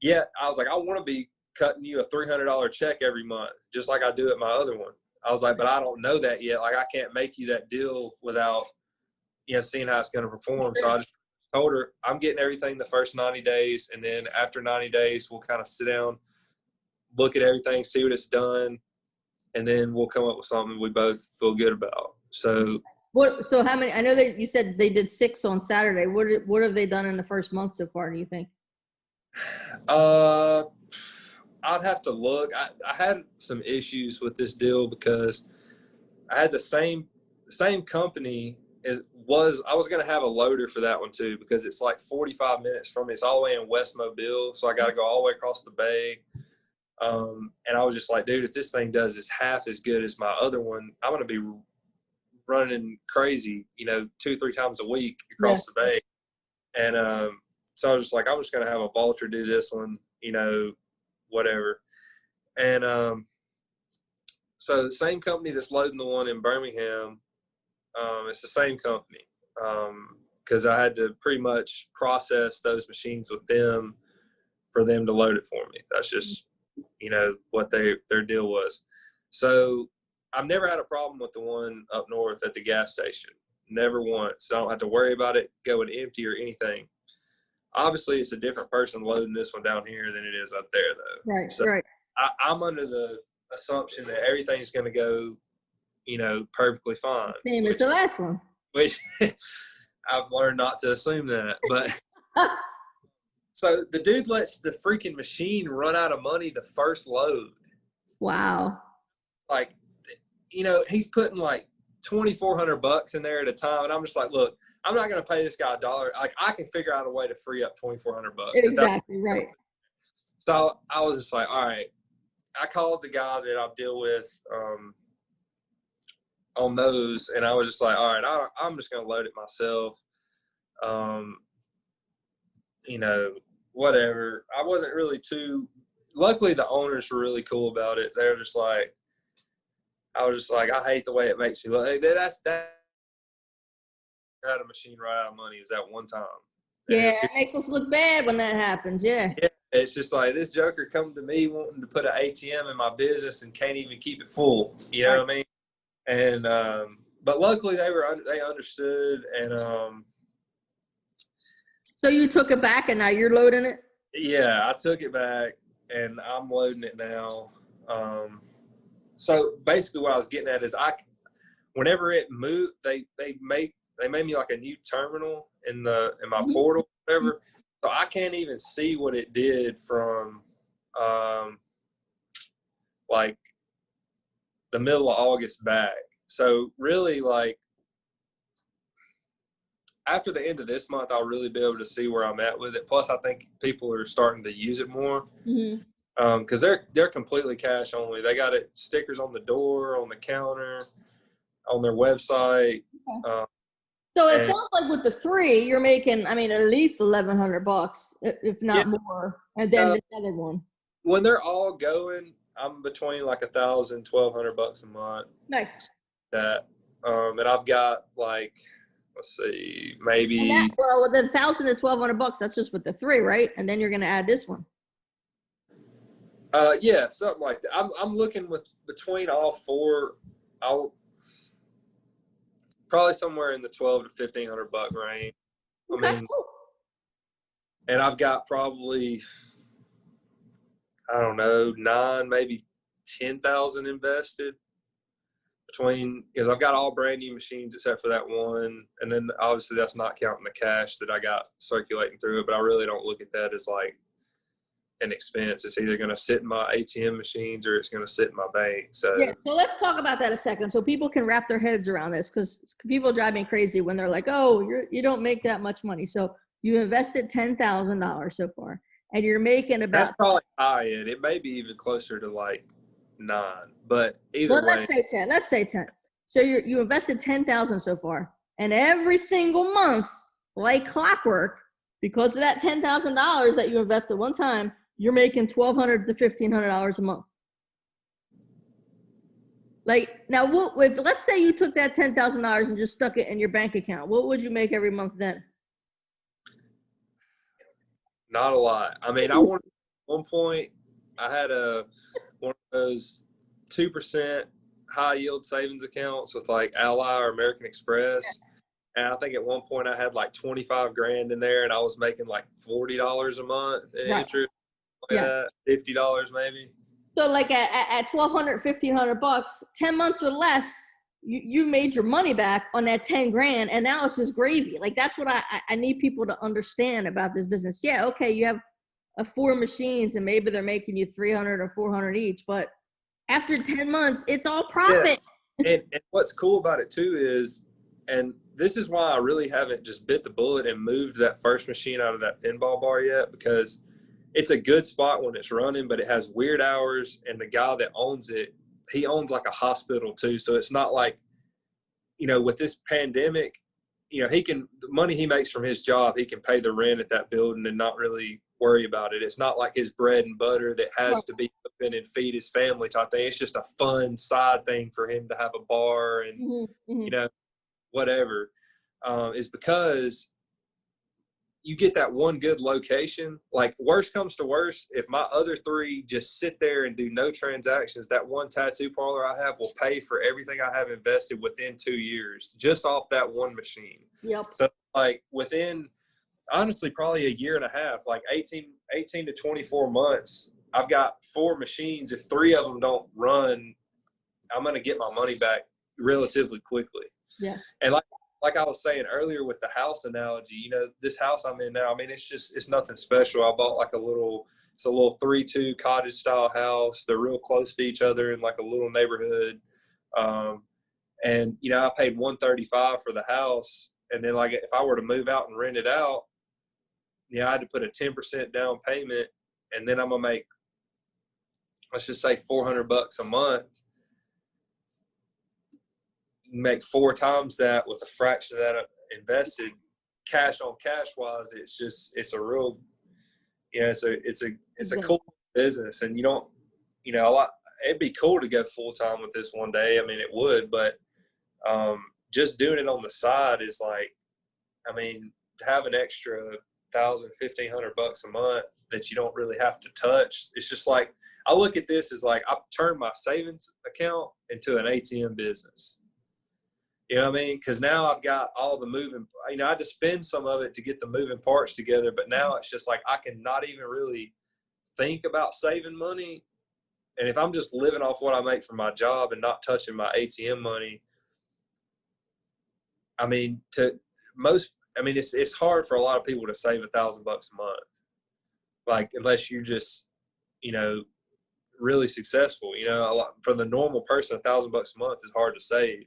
I was like, I want to be cutting you a $300 check every month, just like I do at my other one. I was like, but I don't know that yet. Like, I can't make you that deal without, seeing how it's going to perform. So I just told her, I'm getting everything the first 90 days. And then after 90 days, we'll kind of sit down, look at everything, see what it's done. And then we'll come up with something we both feel good about. So how many, I know that you said they did 6 on Saturday. What have they done in the first month so far, do you think? I'd have to look. I had some issues with this deal because I had the same company I was going to have a loader for that one too, because it's like 45 minutes from me. It's all the way in West Mobile. So I got to go all the way across the bay. And I was just like, dude, if this thing does is half as good as my other one, I'm going to be running crazy, 2-3 times a week across the bay. And so I was just like, I'm just going to have a vulture do this one, whatever. And so the same company that's loading the one in Birmingham, it's the same company, because I had to pretty much process those machines with them for them to load it for me. That's just, what their deal was. So I've never had a problem with the one up north at the gas station. Never once. I don't have to worry about it going empty or anything. Obviously, it's a different person loading this one down here than it is up there, though. Right, so right. I'm under the assumption that everything's going to go, perfectly fine. Same as the last one. Which I've learned not to assume that. But so the dude lets the freaking machine run out of money the first load. Wow. Like, he's putting like $2,400 in there at a time, and I'm just like, look, I'm not going to pay this guy $1. Like, I can figure out a way to free up $2,400. Exactly right. So I was just like, all right. I called the guy that I deal with on those, and I was just like, all right, I'm just going to load it myself. Whatever. I wasn't really luckily the owners were really cool about it. They were just like, I was just like, I hate the way it makes me look. That had a machine run out of money. It was that one time. Yeah, it makes us look bad when that happens. Yeah. It's just like, this joker come to me wanting to put an ATM in my business and can't even keep it full. You know what I mean? And but luckily they understood. And so you took it back and now you're loading it? Yeah, I took it back and I'm loading it now. So basically what I was getting at is whenever it moved, they made me like a new terminal in my portal, whatever. So I can't even see what it did from like the middle of August back. So really, like, after the end of this month, I'll really be able to see where I'm at with it. Plus, I think people are starting to use it more because they're completely cash only. They got it stickers on the door, on the counter, on their website. So it sounds like with the 3, you're making, at least $1,100, if not more. And then the other one. When they're all going, I'm between like $1,000, $1,200 a month. Nice. And I've got like, let's see, maybe. With the $1,000 to $1,200, that's just with the 3, right? And then you're going to add this one. Yeah, something like that. I'm looking between all 4. I'll probably somewhere in the $1,200 to $1,500 range. And I've got probably, I don't know, 9, maybe 10,000 invested because I've got all brand new machines except for that one. And then obviously that's not counting the cash that I got circulating through it, but I really don't look at that as like an expense. It's either going to sit in my ATM machines or it's going to sit in my bank. So let's talk about that a second so people can wrap their heads around this, because people drive me crazy when they're like, oh, you don't make that much money. So you invested $10,000 so far and you're making about. That's probably high end. It may be even closer to like 9, but either way. Let's say 10. So you invested $10,000 so far, and every single month, like clockwork, because of that $10,000 that you invested one time, you're making $1,200 to $1,500 a month. Like, now, let's say you took that $10,000 and just stuck it in your bank account. What would you make every month then? Not a lot. At one point, I had one of those 2% high yield savings accounts with like Ally or American Express. And I think at one point I had like 25 grand in there and I was making like $40 a month in interest, $50 maybe. So like at $1,200, $1,500, 10 months or less, you made your money back on that 10 grand. And now it's just gravy. Like, that's what I need people to understand about this business. Yeah. Okay. You have 4 machines and maybe they're making you 300 or 400 each, but after 10 months, it's all profit. Yeah. And what's cool about it too is, and this is why I really haven't just bit the bullet and moved that first machine out of that pinball bar yet, because it's a good spot when it's running, but it has weird hours. And the guy that owns it, he owns like a hospital too. So it's not like, you know, with this pandemic, you know, the money he makes from his job, he can pay the rent at that building and not really worry about it. It's not like his bread and butter that has to be open and feed his family type thing. It's just a fun side thing for him to have a bar and, you know, whatever. Is because you get that one good location. Like, worst comes to worst, if my other three just sit there and do no transactions, that one tattoo parlor I have will pay for everything I have invested within 2 years, just off that one machine. Yep. So like within, honestly, probably a year and a half, like 18 to 24 months, I've got 4 machines. If 3 of them don't run, I'm going to get my money back relatively quickly. Yeah. And like I was saying earlier with the house analogy, you know, this house I'm in now, I mean, it's nothing special. I bought like a little 3-2 cottage style house. They're real close to each other in like a little neighborhood. And, you know, I paid $135 for the house. And then, like, if I were to move out and rent it out, you know, I had to put a 10% down payment, and then I'm going to make, let's just say $400 a month. Make 4 times that with a fraction of that invested. Cash on cash wise, it's a real, you know, it's a cool business. And you don't, you know, it'd be cool to go full time with this one day. I mean, it would, but just doing it on the side is like, I mean, to have an extra $1,000-$1,500 a month that you don't really have to touch. It's just like, I look at this as like, I've turned my savings account into an ATM business. You know what I mean? Because now I've got all the moving, you know, I had to spend some of it to get the moving parts together, but now it's just like I can not even really think about saving money. And if I'm just living off what I make from my job and not touching my ATM money, I mean, it's hard for a lot of people to save $1,000 a month. Like, unless you're just, you know, really successful, you know, for the normal person, $1,000 a month is hard to save.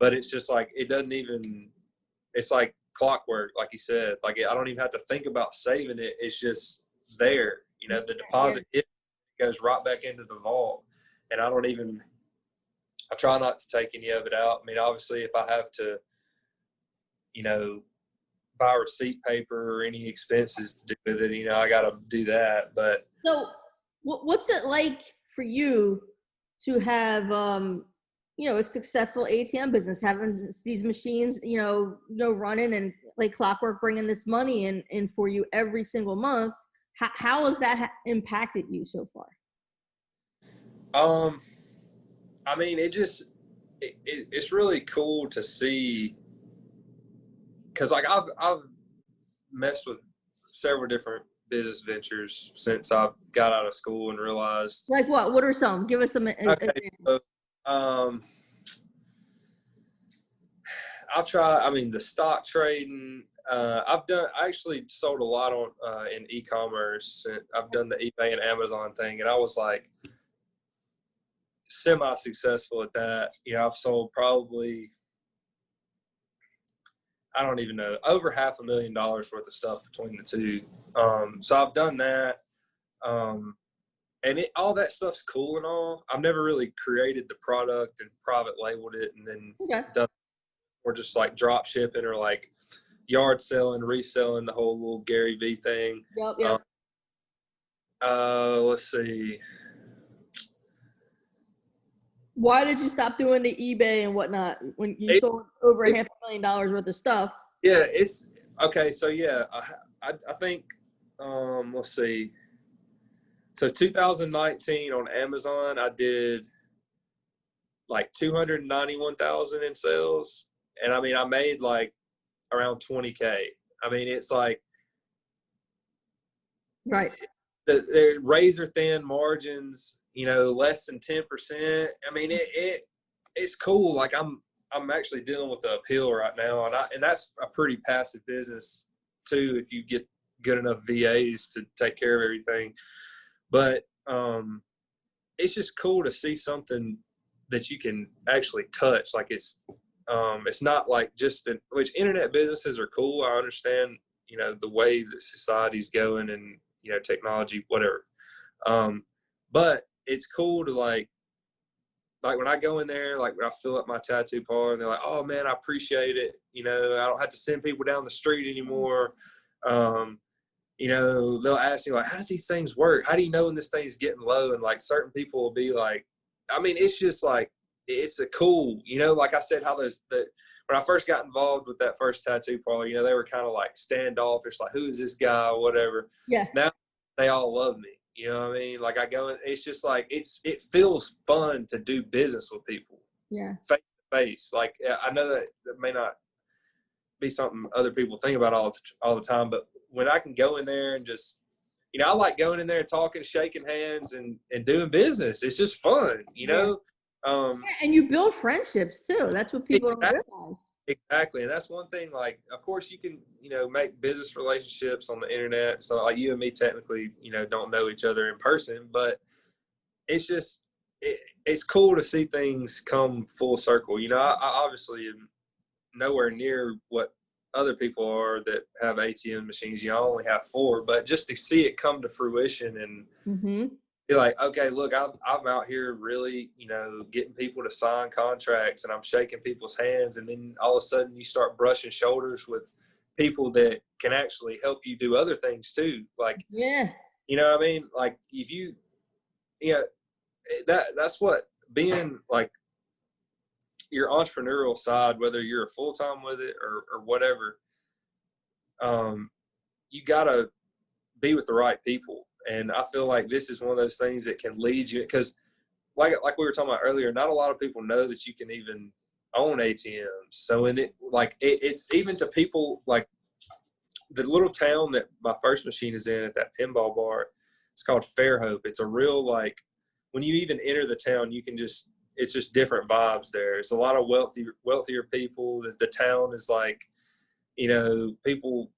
But it's just like, it's like clockwork, like you said. Like, I don't even have to think about saving it. It's just there. You know, the deposit goes right back into the vault. And I try not to take any of it out. I mean, obviously, if I have to, you know, buy receipt paper or any expenses to do with it, you know, I got to do that. But so what's it like for you to have, you know, a successful ATM business, having these machines, you know, running and like clockwork, bringing this money in for you every single month? How has that impacted you so far? I mean, it's really cool to see, because like I've messed with several different business ventures since I got out of school and realized. Like what? What are some? Give us some examples. So, I've tried, I mean, the stock trading, I actually sold a lot on, in e-commerce. I've done the eBay and Amazon thing, and I was like semi-successful at that. You know, I've sold probably, I don't even know, over $500,000 worth of stuff between the two. So I've done that. And all that stuff's cool and all. I've never really created the product and private labeled it and then done, or just like drop shipping or like yard selling, reselling, the whole little Gary V thing. Yep. Let's see. Why did you stop doing the eBay and whatnot when you sold over $500,000 worth of stuff? Yeah, it's okay. So yeah, I think, let's see. So 2019 on Amazon, I did like 291,000 in sales. And I mean, I made like around 20K. I mean, it's like, right. The razor thin margins, you know, less than 10%. I mean, it's cool. Like I'm actually dealing with the appeal right now. And that's a pretty passive business too, if you get good enough VAs to take care of everything. But it's just cool to see something that you can actually touch. Like it's not like just which internet businesses are cool. I understand, you know, the way that society's going and, technology, whatever. But it's cool to like when I go in there, like when I fill up my tattoo parlor and they're like, oh man, I appreciate it. I don't have to send people down the street anymore. They'll ask me like, how does these things work? How do you know when this thing's getting low? And like certain people will be like, I mean, it's just like, it's a cool, like I said, how when I first got involved with that first tattoo parlor, they were kind of like standoffish, like, who is this guy or whatever. Yeah. Now they all love me. You know what I mean? Like I go in, it's just like, it feels fun to do business with people. Yeah. Face to face. Like, I know that may not be something other people think about all the time, but when I can go in there and just, I like going in there and talking, shaking hands and doing business. It's just fun, Yeah, and you build friendships too. That's what people don't realize. Exactly. And that's one thing, like, of course you can, make business relationships on the internet. So like you and me technically, don't know each other in person, but it's just, it's cool to see things come full circle. I obviously am nowhere near what other people are that have ATM machines. I only have 4, but just to see it come to fruition and be like, okay, look, I'm out here really, getting people to sign contracts and I'm shaking people's hands. And then all of a sudden you start brushing shoulders with people that can actually help you do other things too. Like, yeah, you know what I mean? Like if that's what being like your entrepreneurial side, whether you're full-time with it or whatever, you gotta be with the right people. And I feel like this is one of those things that can lead you, because like we were talking about earlier, not a lot of people know that you can even own ATMs. So it's even to people like the little town that my first machine is in at that pinball bar, it's called Fairhope. It's a real, like, when you even enter the town, it's just different vibes there. It's a lot of wealthier people. The town is like, people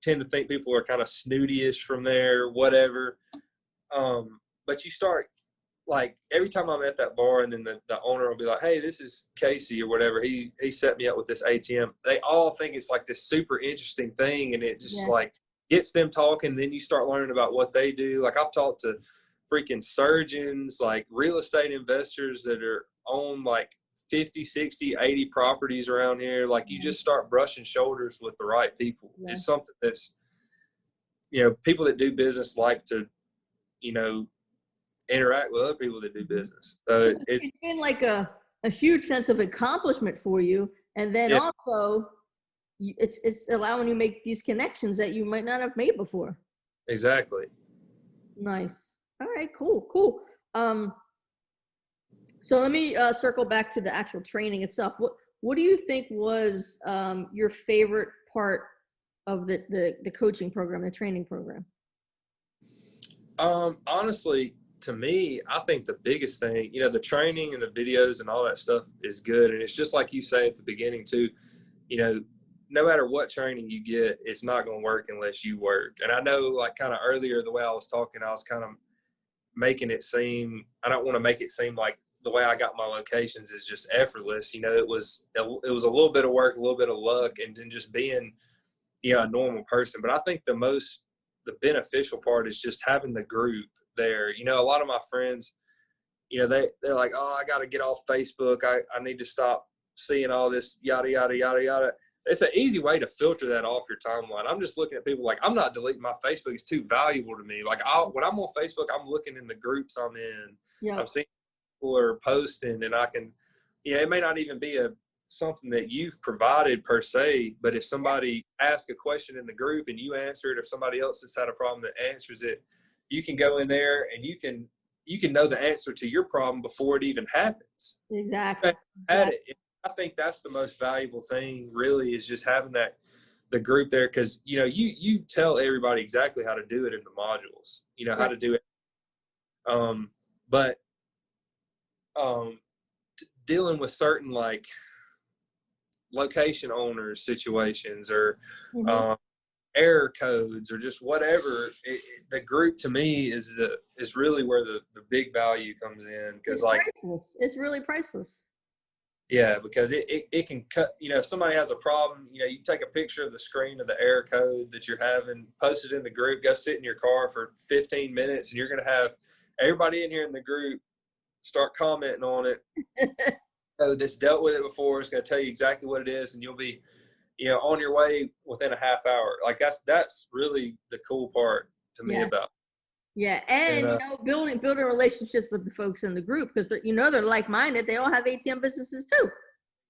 tend to think people are kind of snooty-ish from there, whatever. But you start, like, every time I'm at that bar and then the owner will be like, hey, this is Casey or whatever. He set me up with this ATM. They all think it's like this super interesting thing, and it just like gets them talking. Then you start learning about what they do. Like I've talked to freaking surgeons, like real estate investors that are on like 50, 60, 80 properties around here. Like you just start brushing shoulders with the right people. Yeah. It's something that's, people that do business like to, interact with other people that do business. So it's been like a huge sense of accomplishment for you. And then also it's allowing you to make these connections that you might not have made before. Exactly. Nice. All right, cool. So let me circle back to the actual training itself. What do you think was your favorite part of the coaching program, the training program? Honestly, to me, I think the biggest thing, the training and the videos and all that stuff is good. And it's just like you say at the beginning too, no matter what training you get, it's not going to work unless you work. And I know, like, kind of earlier, the way I was talking, I was kind of making it seem, I don't want to make it seem like the way I got my locations is just effortless. It was a little bit of work, a little bit of luck, and then just being, a normal person. But I think the beneficial part is just having the group there. A lot of my friends, they're like, oh, I got to get off Facebook. I need to stop seeing all this yada, yada, yada, yada. It's an easy way to filter that off your timeline. I'm just looking at people like, I'm not deleting my Facebook. It's too valuable to me. Like when I'm on Facebook, I'm looking in the groups I'm in. Yeah. I'm seeing people are posting, and I can, it may not even be something that you've provided per se, but if somebody asks a question in the group and you answer it, or somebody else has had a problem that answers it, you can go in there and you can know the answer to your problem before it even happens. Exactly. I think that's the most valuable thing, really, is just having the group there, because you tell everybody exactly how to do it in the modules, how to do it. But dealing with certain, like, location owners situations or error codes or just whatever, the group to me is really where the big value comes in, because like priceless. It's really priceless. Yeah, because it can cut, if somebody has a problem, you take a picture of the screen of the error code that you're having, post it in the group, go sit in your car for 15 minutes, and you're going to have everybody in here in the group start commenting on it. That's dealt with it before. It's going to tell you exactly what it is, and you'll be, on your way within a half hour. Like that's really the cool part to me Yeah. about it. Yeah, and building relationships with the folks in the group, because they're like-minded. They all have ATM businesses too.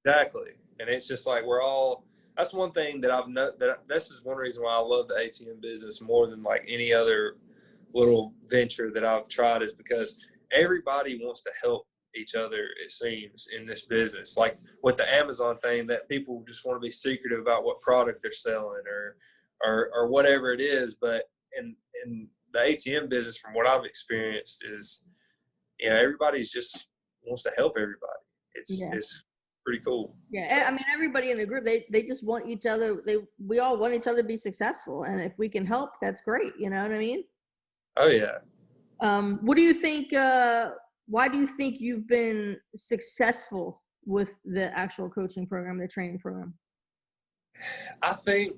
Exactly, and it's just like that's one thing that this is one reason why I love the ATM business more than like any other little venture that I've tried, is because everybody wants to help each other, it seems, in this business. Like with the Amazon thing, that people just want to be secretive about what product they're selling or whatever it is, but in the ATM business, from what I've experienced, is everybody's just wants to help everybody. It's pretty cool. Yeah, I mean, everybody in the group, they just want each other. We all want each other to be successful, and if we can help, that's great. You know what I mean? Oh yeah. What do you think? Why do you think you've been successful with the actual coaching program, the training program? I think.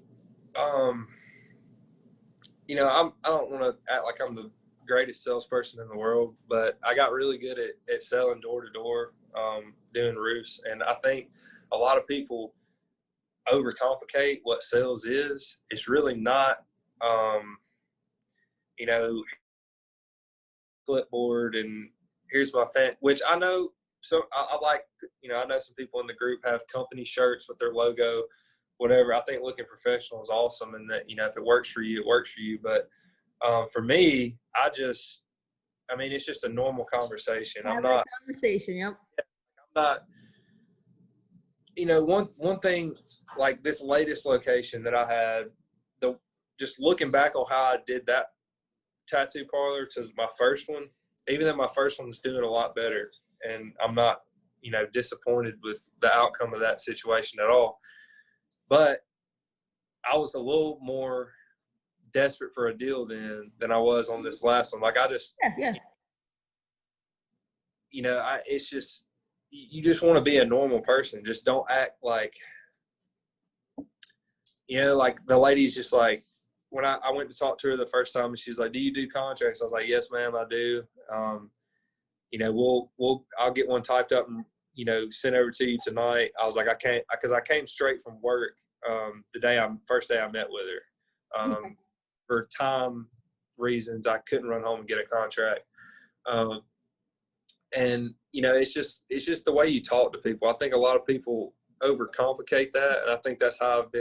I don't want to act like I'm the greatest salesperson in the world, but I got really good at selling door to door, doing roofs. And I think a lot of people overcomplicate what sales is. It's really not, clipboard and here's my fan, which I know. So I like, I know some people in the group have company shirts with their logo, whatever. I think looking professional is awesome, and that, if it works for you, it works for you. But for me, it's just a normal conversation. I'm not conversation. Yep. I'm not, one thing, like this latest location that I had, just looking back on how I did that tattoo parlor to my first one, even though my first one was doing a lot better, and I'm not, disappointed with the outcome of that situation at all. But I was a little more desperate for a deal than I was on this last one. Like I just, it's just, you just want to be a normal person. Just don't act like, like the lady's just like, when I went to talk to her the first time, and she's like, "Do you do contracts?" I was like, "Yes, ma'am, I do." I'll get one typed up and, sent over to you tonight. I was like, I can't, because I came straight from work the first day I met with her. For time reasons, I couldn't run home and get a contract. And it's just the way you talk to people. I think a lot of people overcomplicate that, and I think that's how I've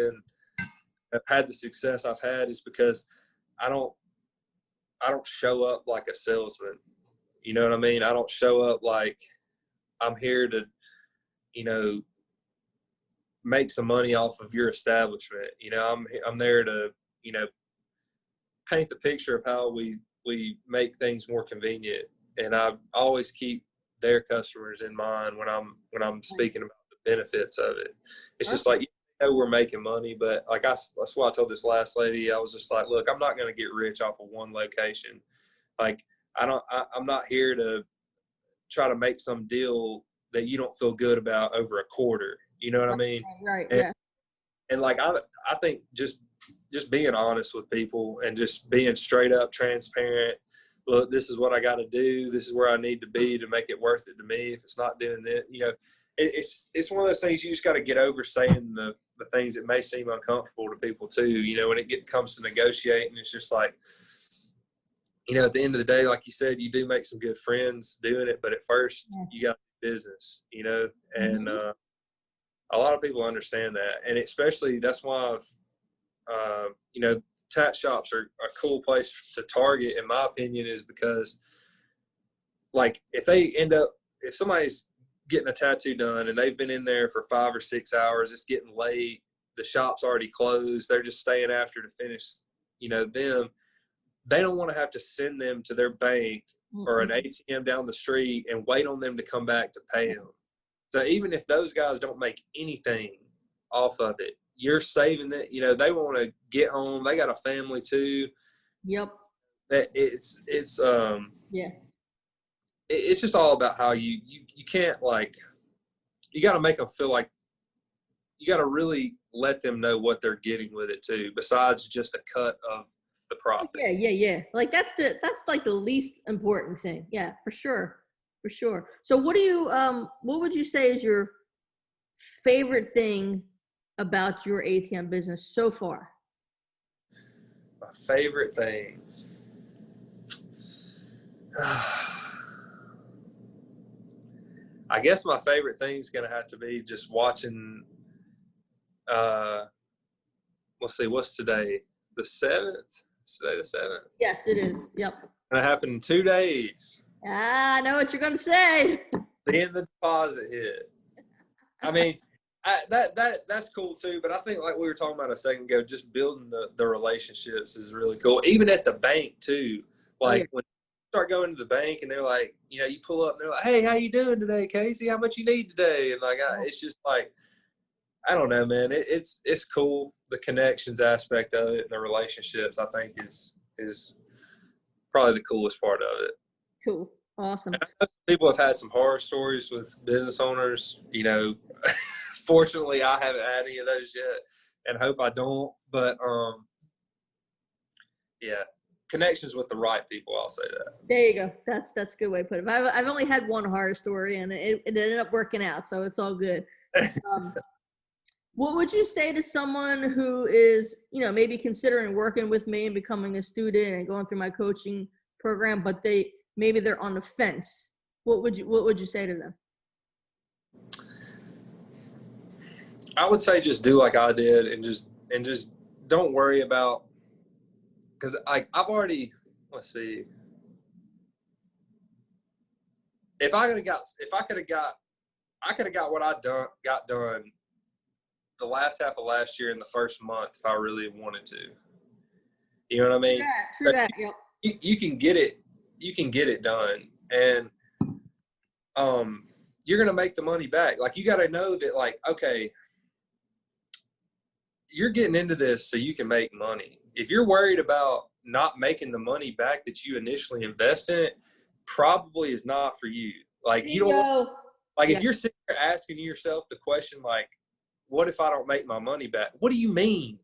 had the success I've had, is because I don't show up like a salesman. You know what I mean? I don't show up like I'm here to, make some money off of your establishment. I'm there to, paint the picture of how we make things more convenient. And I always keep their customers in mind when I'm speaking about the benefits of it. It's just like, we're making money, but like that's why I told this last lady, I was just like, look, I'm not going to get rich off of one location. Like I'm not here to try to make some deal that you don't feel good about over a quarter. You know what I mean? Right. And like, I think just being honest with people and just being straight up transparent. Look, this is what I got to do. This is where I need to be to make it worth it to me. If it's not doing that, it's one of those things you just got to get over, saying the things that may seem uncomfortable to people too. When it comes to negotiating, it's just like, at the end of the day, like you said, you do make some good friends doing it, but at first you got business, and a lot of people understand that. And especially that's why tat shops are a cool place to target, in my opinion, is because like if somebody's getting a tattoo done and they've been in there for 5 or 6 hours, it's getting late, the shop's already closed, they're just staying after to finish, them. They don't want to have to send them to their bank or an ATM down the street and wait on them to come back to pay them. So even if those guys don't make anything off of it, you're saving that. They want to get home. They got a family too. Yep. That it's just all about how you can't, like, you got to make them feel like, you got to really let them know what they're getting with it too, besides just a cut of the profit. Yeah. Like that's like the least important thing. Yeah, for sure. So what would you say is your favorite thing about your ATM business so far? My favorite thing. I guess my favorite thing is going to have to be just watching, let's see, what's today? The 7th? Is today the 7th? Yes, it is. Yep. Going to happen in 2 days. I know what you're going to say. Seeing the deposit hit. I mean, that's cool too, but I think like we were talking about a second ago, just building the relationships is really cool. Even at the bank too. Like when you start going to the bank and they're like, you know, you pull up and they're like, hey, how you doing today, Casey? How much you need today? And like, it's just like, I don't know, man. It's cool. The connections aspect of it and the relationships, I think is probably the coolest part of it. Cool. Awesome. People have had some horror stories with business owners. You know, fortunately, I haven't had any of those yet, and hope I don't. But yeah, connections with the right people. I'll say that. There you go. That's a good way to put it. I've only had one horror story, and it ended up working out, so it's all good. What would you say to someone who is, you know, maybe considering working with me and becoming a student and going through my coaching program, but maybe they're on the fence? What would you say to them? I would say just do like I did and just don't worry about, because I've already, let's see, I could have got what got done the last half of last year in the first month if I really wanted to. You know what I mean? Yeah, true that. Yep. You can get it done, and you're gonna make the money back. Like, you got to know that, like, okay, you're getting into this so you can make money. If you're worried about not making the money back that you initially invest in it, probably is not for you. Like, you don't like, if you're sitting there asking yourself the question, like, what if I don't make my money back? What do you mean?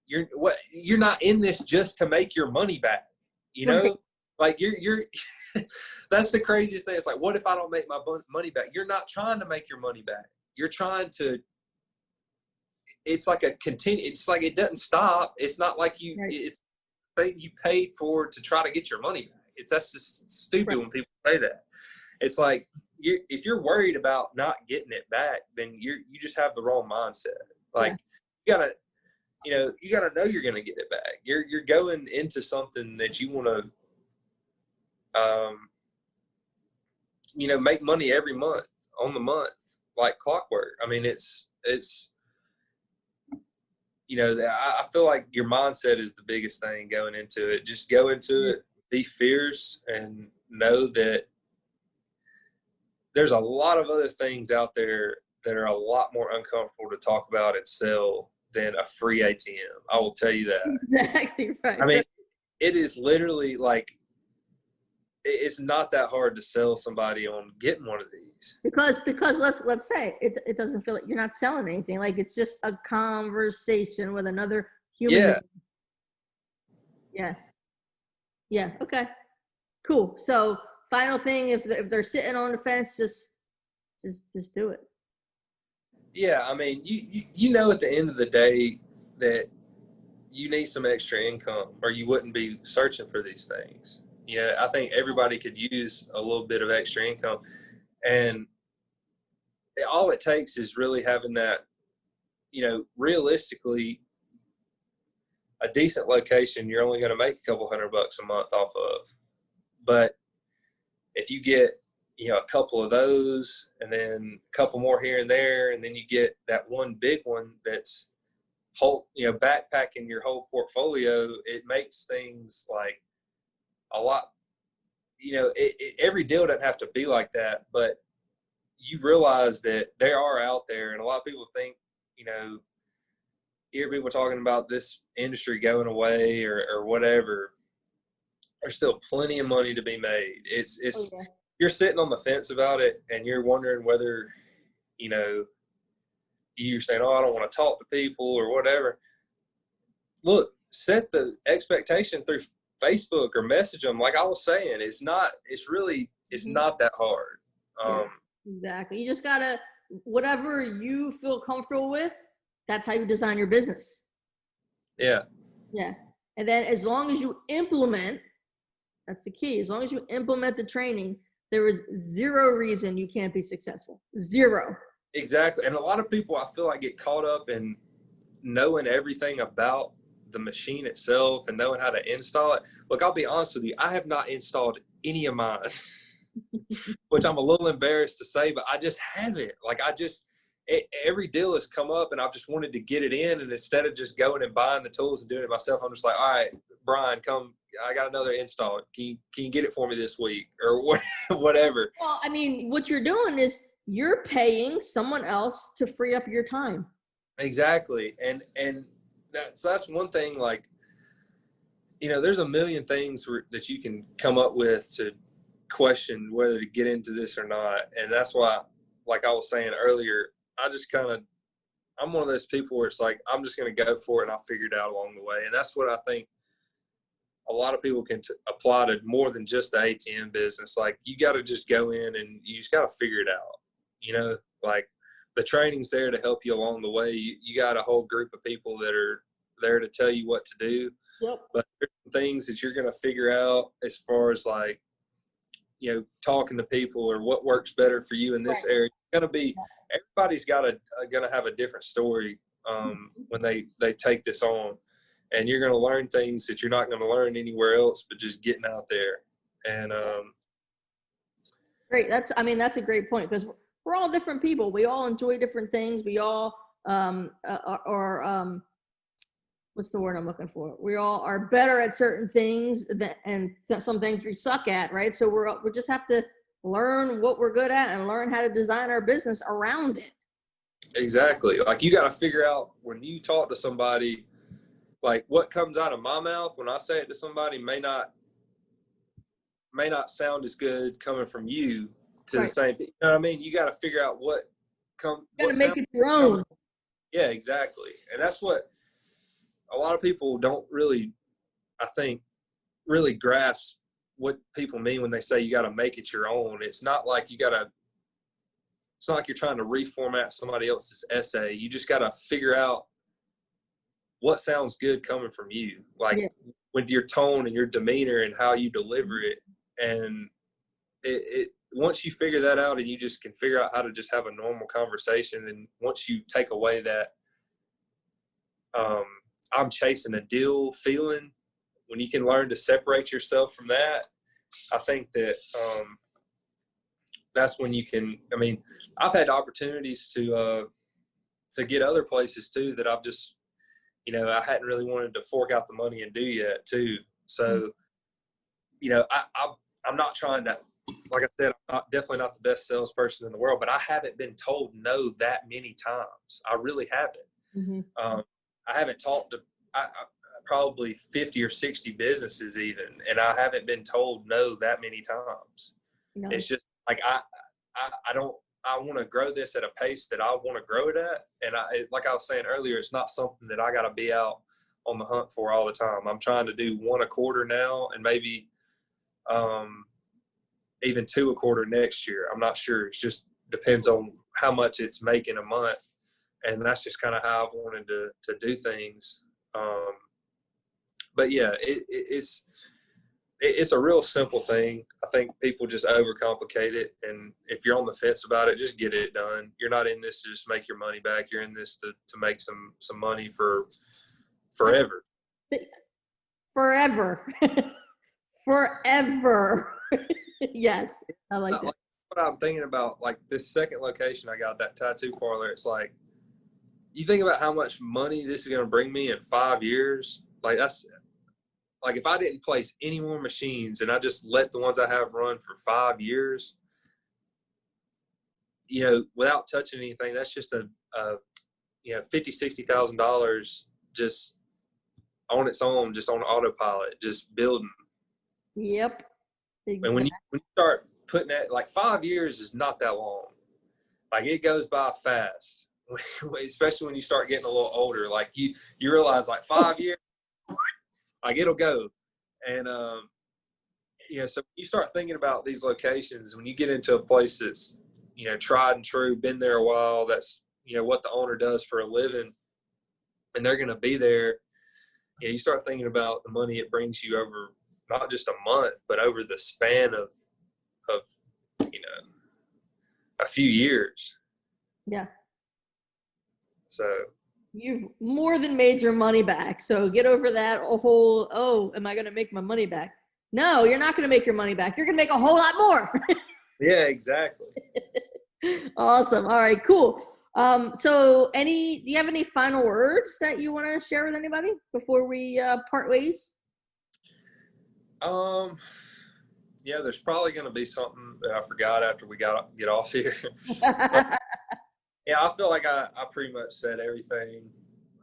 You're not in this just to make your money back, you know? Right. Like, you're that's the craziest thing. It's like, what if I don't make my money back? You're not trying to make your money back. You're trying to, it's like it's like it doesn't stop. It's not like it's a thing you paid for to try to get your money back. That's just stupid when people say that. It's like, if you're worried about not getting it back, then you just have the wrong mindset. Like, you gotta know you're gonna get it back. You're going into something that you want to, make money every month on the month, like clockwork. I mean, it's I feel like your mindset is the biggest thing going into it. Just go into it, be fierce, and know that there's a lot of other things out there that are a lot more uncomfortable to talk about and sell than a free ATM. I will tell you that. Exactly right. I mean, it is literally like, it's not that hard to sell somebody on getting one of these. Because let's say it doesn't feel like you're not selling anything. Like, it's just a conversation with another human. Yeah. Okay. Cool. So, final thing, if they're sitting on the fence, just do it. Yeah, I mean, you know, at the end of the day that you need some extra income, or you wouldn't be searching for these things. I think everybody could use a little bit of extra income, and all it takes is really having that, realistically, a decent location you're only going to make a couple $100 a month off of. But if you get, a couple of those, and then a couple more here and there, and then you get that one big one that's backpacking your whole portfolio, it makes things like a lot, every deal doesn't have to be like that, but you realize that they are out there, and a lot of people think, you hear people talking about this industry going away or whatever. There's still plenty of money to be made. You're sitting on the fence about it, and you're wondering whether, you're saying, oh, I don't want to talk to people or whatever. Look, set the expectation through Facebook or message them. Like I was saying, it's not that hard. Yeah, exactly. You just gotta, whatever you feel comfortable with, that's how you design your business. Yeah. Yeah. And then as long as you implement, that's the key. As long as you implement the training, there is zero reason you can't be successful. Zero. Exactly. And a lot of people, I feel like, get caught up in knowing everything about the machine itself and knowing how to install it. Look, I'll be honest with you. I have not installed any of mine, which I'm a little embarrassed to say, but I just haven't. Like every deal has come up and I've just wanted to get it in. And instead of just going and buying the tools and doing it myself, I'm just like, all right, Brian, come, I got another install. Can you get it for me this week or whatever? Well, I mean, what you're doing is you're paying someone else to free up your time. Exactly. And so that's one thing, like, there's a million things that you can come up with to question whether to get into this or not. And that's why, like I was saying earlier, I'm one of those people where it's like, I'm just going to go for it and I'll figure it out along the way. And that's what I think a lot of people can apply to more than just the ATM business. Like you got to just go in and you just got to figure it out. Like the training's there to help you along the way. You got a whole group of people that are there to tell you what to do. Yep. But there's things that you're going to figure out as far as like, talking to people or what works better for you in this area. It's going to be, everybody's going to have a different story when they take this on, and you're going to learn things that you're not going to learn anywhere else, but just getting out there. And great. That's a great point, because we're all different people. We all enjoy different things. We all what's the word I'm looking for? We all are better at certain things and some things we suck at, right? So we just have to learn what we're good at and learn how to design our business around it. Exactly. Like you got to figure out when you talk to somebody, like what comes out of my mouth when I say it to somebody may not sound as good coming from you to the same. You know what I mean? You got to figure out what you got to make it your own. Yeah, exactly. And that's what a lot of people don't really, I think, really grasp what people mean when they say you got to make it your own. It's not like it's not like you're trying to reformat somebody else's essay. You just got to figure out what sounds good coming from you, like with your tone and your demeanor and how you deliver it. And it once you figure that out and you just can figure out how to just have a normal conversation, and once you take away that I'm chasing a deal feeling, when you can learn to separate yourself from that, I think that that's when you can. I mean, I've had opportunities to get other places too that I've just, I hadn't really wanted to fork out the money and do yet too. So, I'm not trying to, like I said, I'm definitely not the best salesperson in the world, but I haven't been told no that many times. I really haven't. Mm-hmm. I haven't talked to probably 50 or 60 businesses even, and I haven't been told no that many times. No. It's just like I want to grow this at a pace that I want to grow it at, and like I was saying earlier, it's not something that I got to be out on the hunt for all the time. I'm trying to do one a quarter now, and maybe even two a quarter next year. I'm not sure. It just depends on how much it's making a month. And that's just kind of how I've wanted to do things. But yeah, it's a real simple thing. I think people just overcomplicate it. And if you're on the fence about it, just get it done. You're not in this to just make your money back. You're in this to make some money for forever. Forever. Forever. Yes. I like that. Like what I'm thinking about, like this second location I got, that tattoo parlor, it's like, you think about how much money this is going to bring me in 5 years. Like that's like, if I didn't place any more machines and I just let the ones I have run for 5 years, without touching anything, that's just a $50,000-$60,000 just on its own, just on autopilot, just building. Yep. Exactly. And when you start putting that, like 5 years is not that long. like it goes by fast, especially when you start getting a little older. Like you realize like 5 years, like it'll go. And, so you start thinking about these locations, when you get into a place that's, tried and true, been there a while, that's, what the owner does for a living, and they're going to be there. You start thinking about the money it brings you over not just a month, but over the span of a few years. Yeah. So you've more than made your money back. So get over that whole, oh, am I going to make my money back? No, you're not going to make your money back. You're going to make a whole lot more. Yeah, exactly. Awesome. All right, cool. So do you have any final words that you want to share with anybody before we part ways? Yeah, there's probably going to be something that I forgot after we get off here. But, yeah, I feel like I pretty much said everything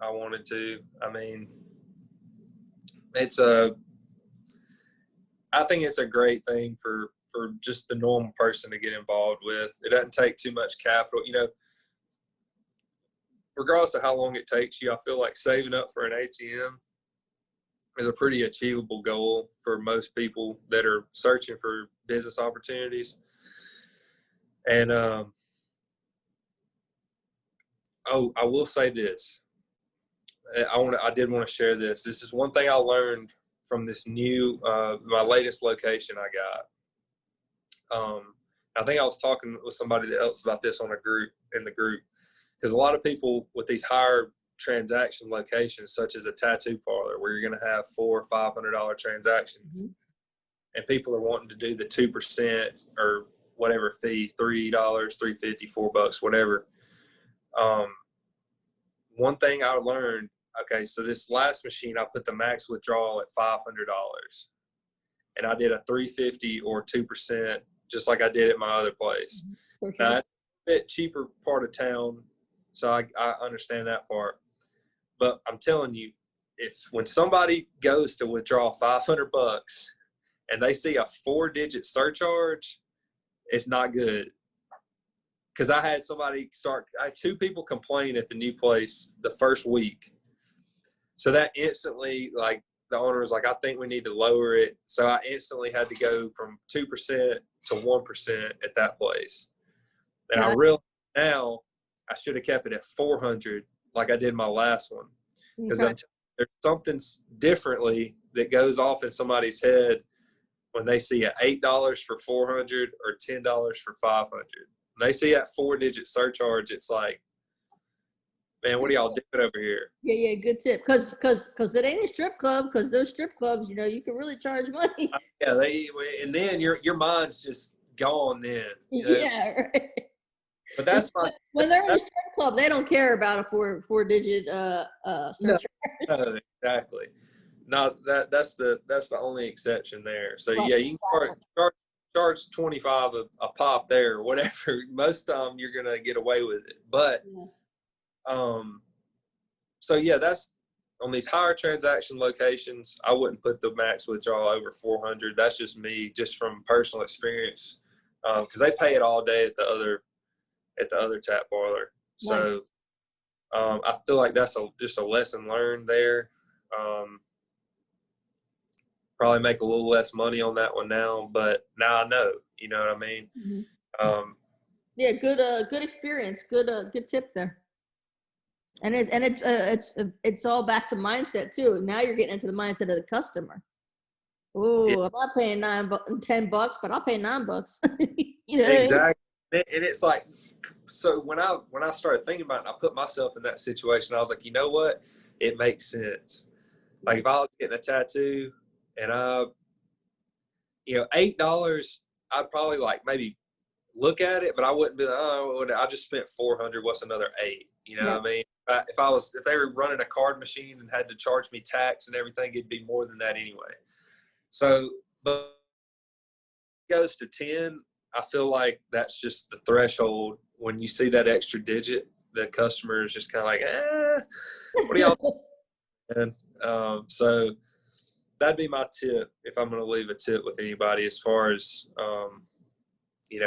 I wanted to. I mean, I think it's a great thing for just the normal person to get involved with. It doesn't take too much capital. Regardless of how long it takes you, I feel like saving up for an ATM is a pretty achievable goal for most people that are searching for business opportunities. And I will say this. I did want to share this. This is one thing I learned from this new my latest location I got. I think I was talking with somebody else about this in the group, because a lot of people with these higher transaction locations, such as a tattoo parlor, where you're going to have $400 or $500 transactions, Mm-hmm. and people are wanting to do the 2% or whatever fee, $3, $3.50, $4, whatever. One thing I learned, okay, so this last machine, I put the max withdrawal at $500, and I did a $3.50 or 2%, just like I did at my other place. For sure. Now, it's a bit cheaper part of town, so I understand that part. But I'm telling you, when somebody goes to withdraw $500 and they see a 4-digit surcharge, it's not good. Because I had two people complain at the new place the first week. So that instantly, like, the owner was like, I think we need to lower it. So I instantly had to go from 2% to 1% at that place. And I realized now I should have kept it at 400 like I did my last one. Because there's something differently that goes off in somebody's head when they see a $8 for 400 or $10 for 500. When they see that 4-digit surcharge, it's like, man, what are y'all doing over here? Yeah, good tip. Because it ain't a strip club. Because those strip clubs, you can really charge money. Yeah, and then your mind's just gone then. Yeah, right. But that's when they're in a strip club, they don't care about a four-digit surcharge. No, exactly. Not that's the only exception there. So Right, yeah, you can charge 25 a pop there or whatever. Most of them you're gonna get away with it. But so yeah, that's on these higher transaction locations. I wouldn't put the max withdrawal over 400. That's just me, just from personal experience, because they pay it all day at the other tap parlor. So I feel like that's just a lesson learned there. Probably make a little less money on that one now, but now I know. You know what I mean? Mm-hmm. Yeah, good experience. Good tip there. And it's all back to mindset too. Now you're getting into the mindset of the customer. Oh, I'm not paying $10, but I'll pay $9. Exactly. And it's like, so when I started thinking about it, I put myself in that situation. I was like, you know what? It makes sense. Like if I was getting a tattoo and $8, I'd probably like maybe look at it, but I wouldn't be like, oh, I just spent 400. What's another 8? You know what I mean? If they were running a card machine and had to charge me tax and everything, it'd be more than that anyway. So, but it goes to 10. I feel like that's just the threshold. When you see that extra digit, the customer is just kind of like, what are y'all doing? So that'd be my tip if I'm going to leave a tip with anybody as far as,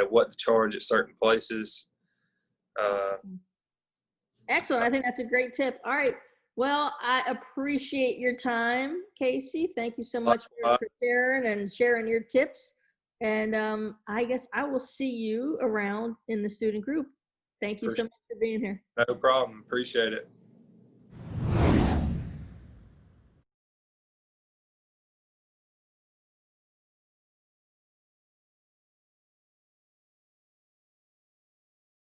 what to charge at certain places. Excellent. I think that's a great tip. All right. Well, I appreciate your time, Casey. Thank you so much for sharing your tips. And I guess I will see you around in the student group. Thank you For so sure. much for being here. No problem. Appreciate it.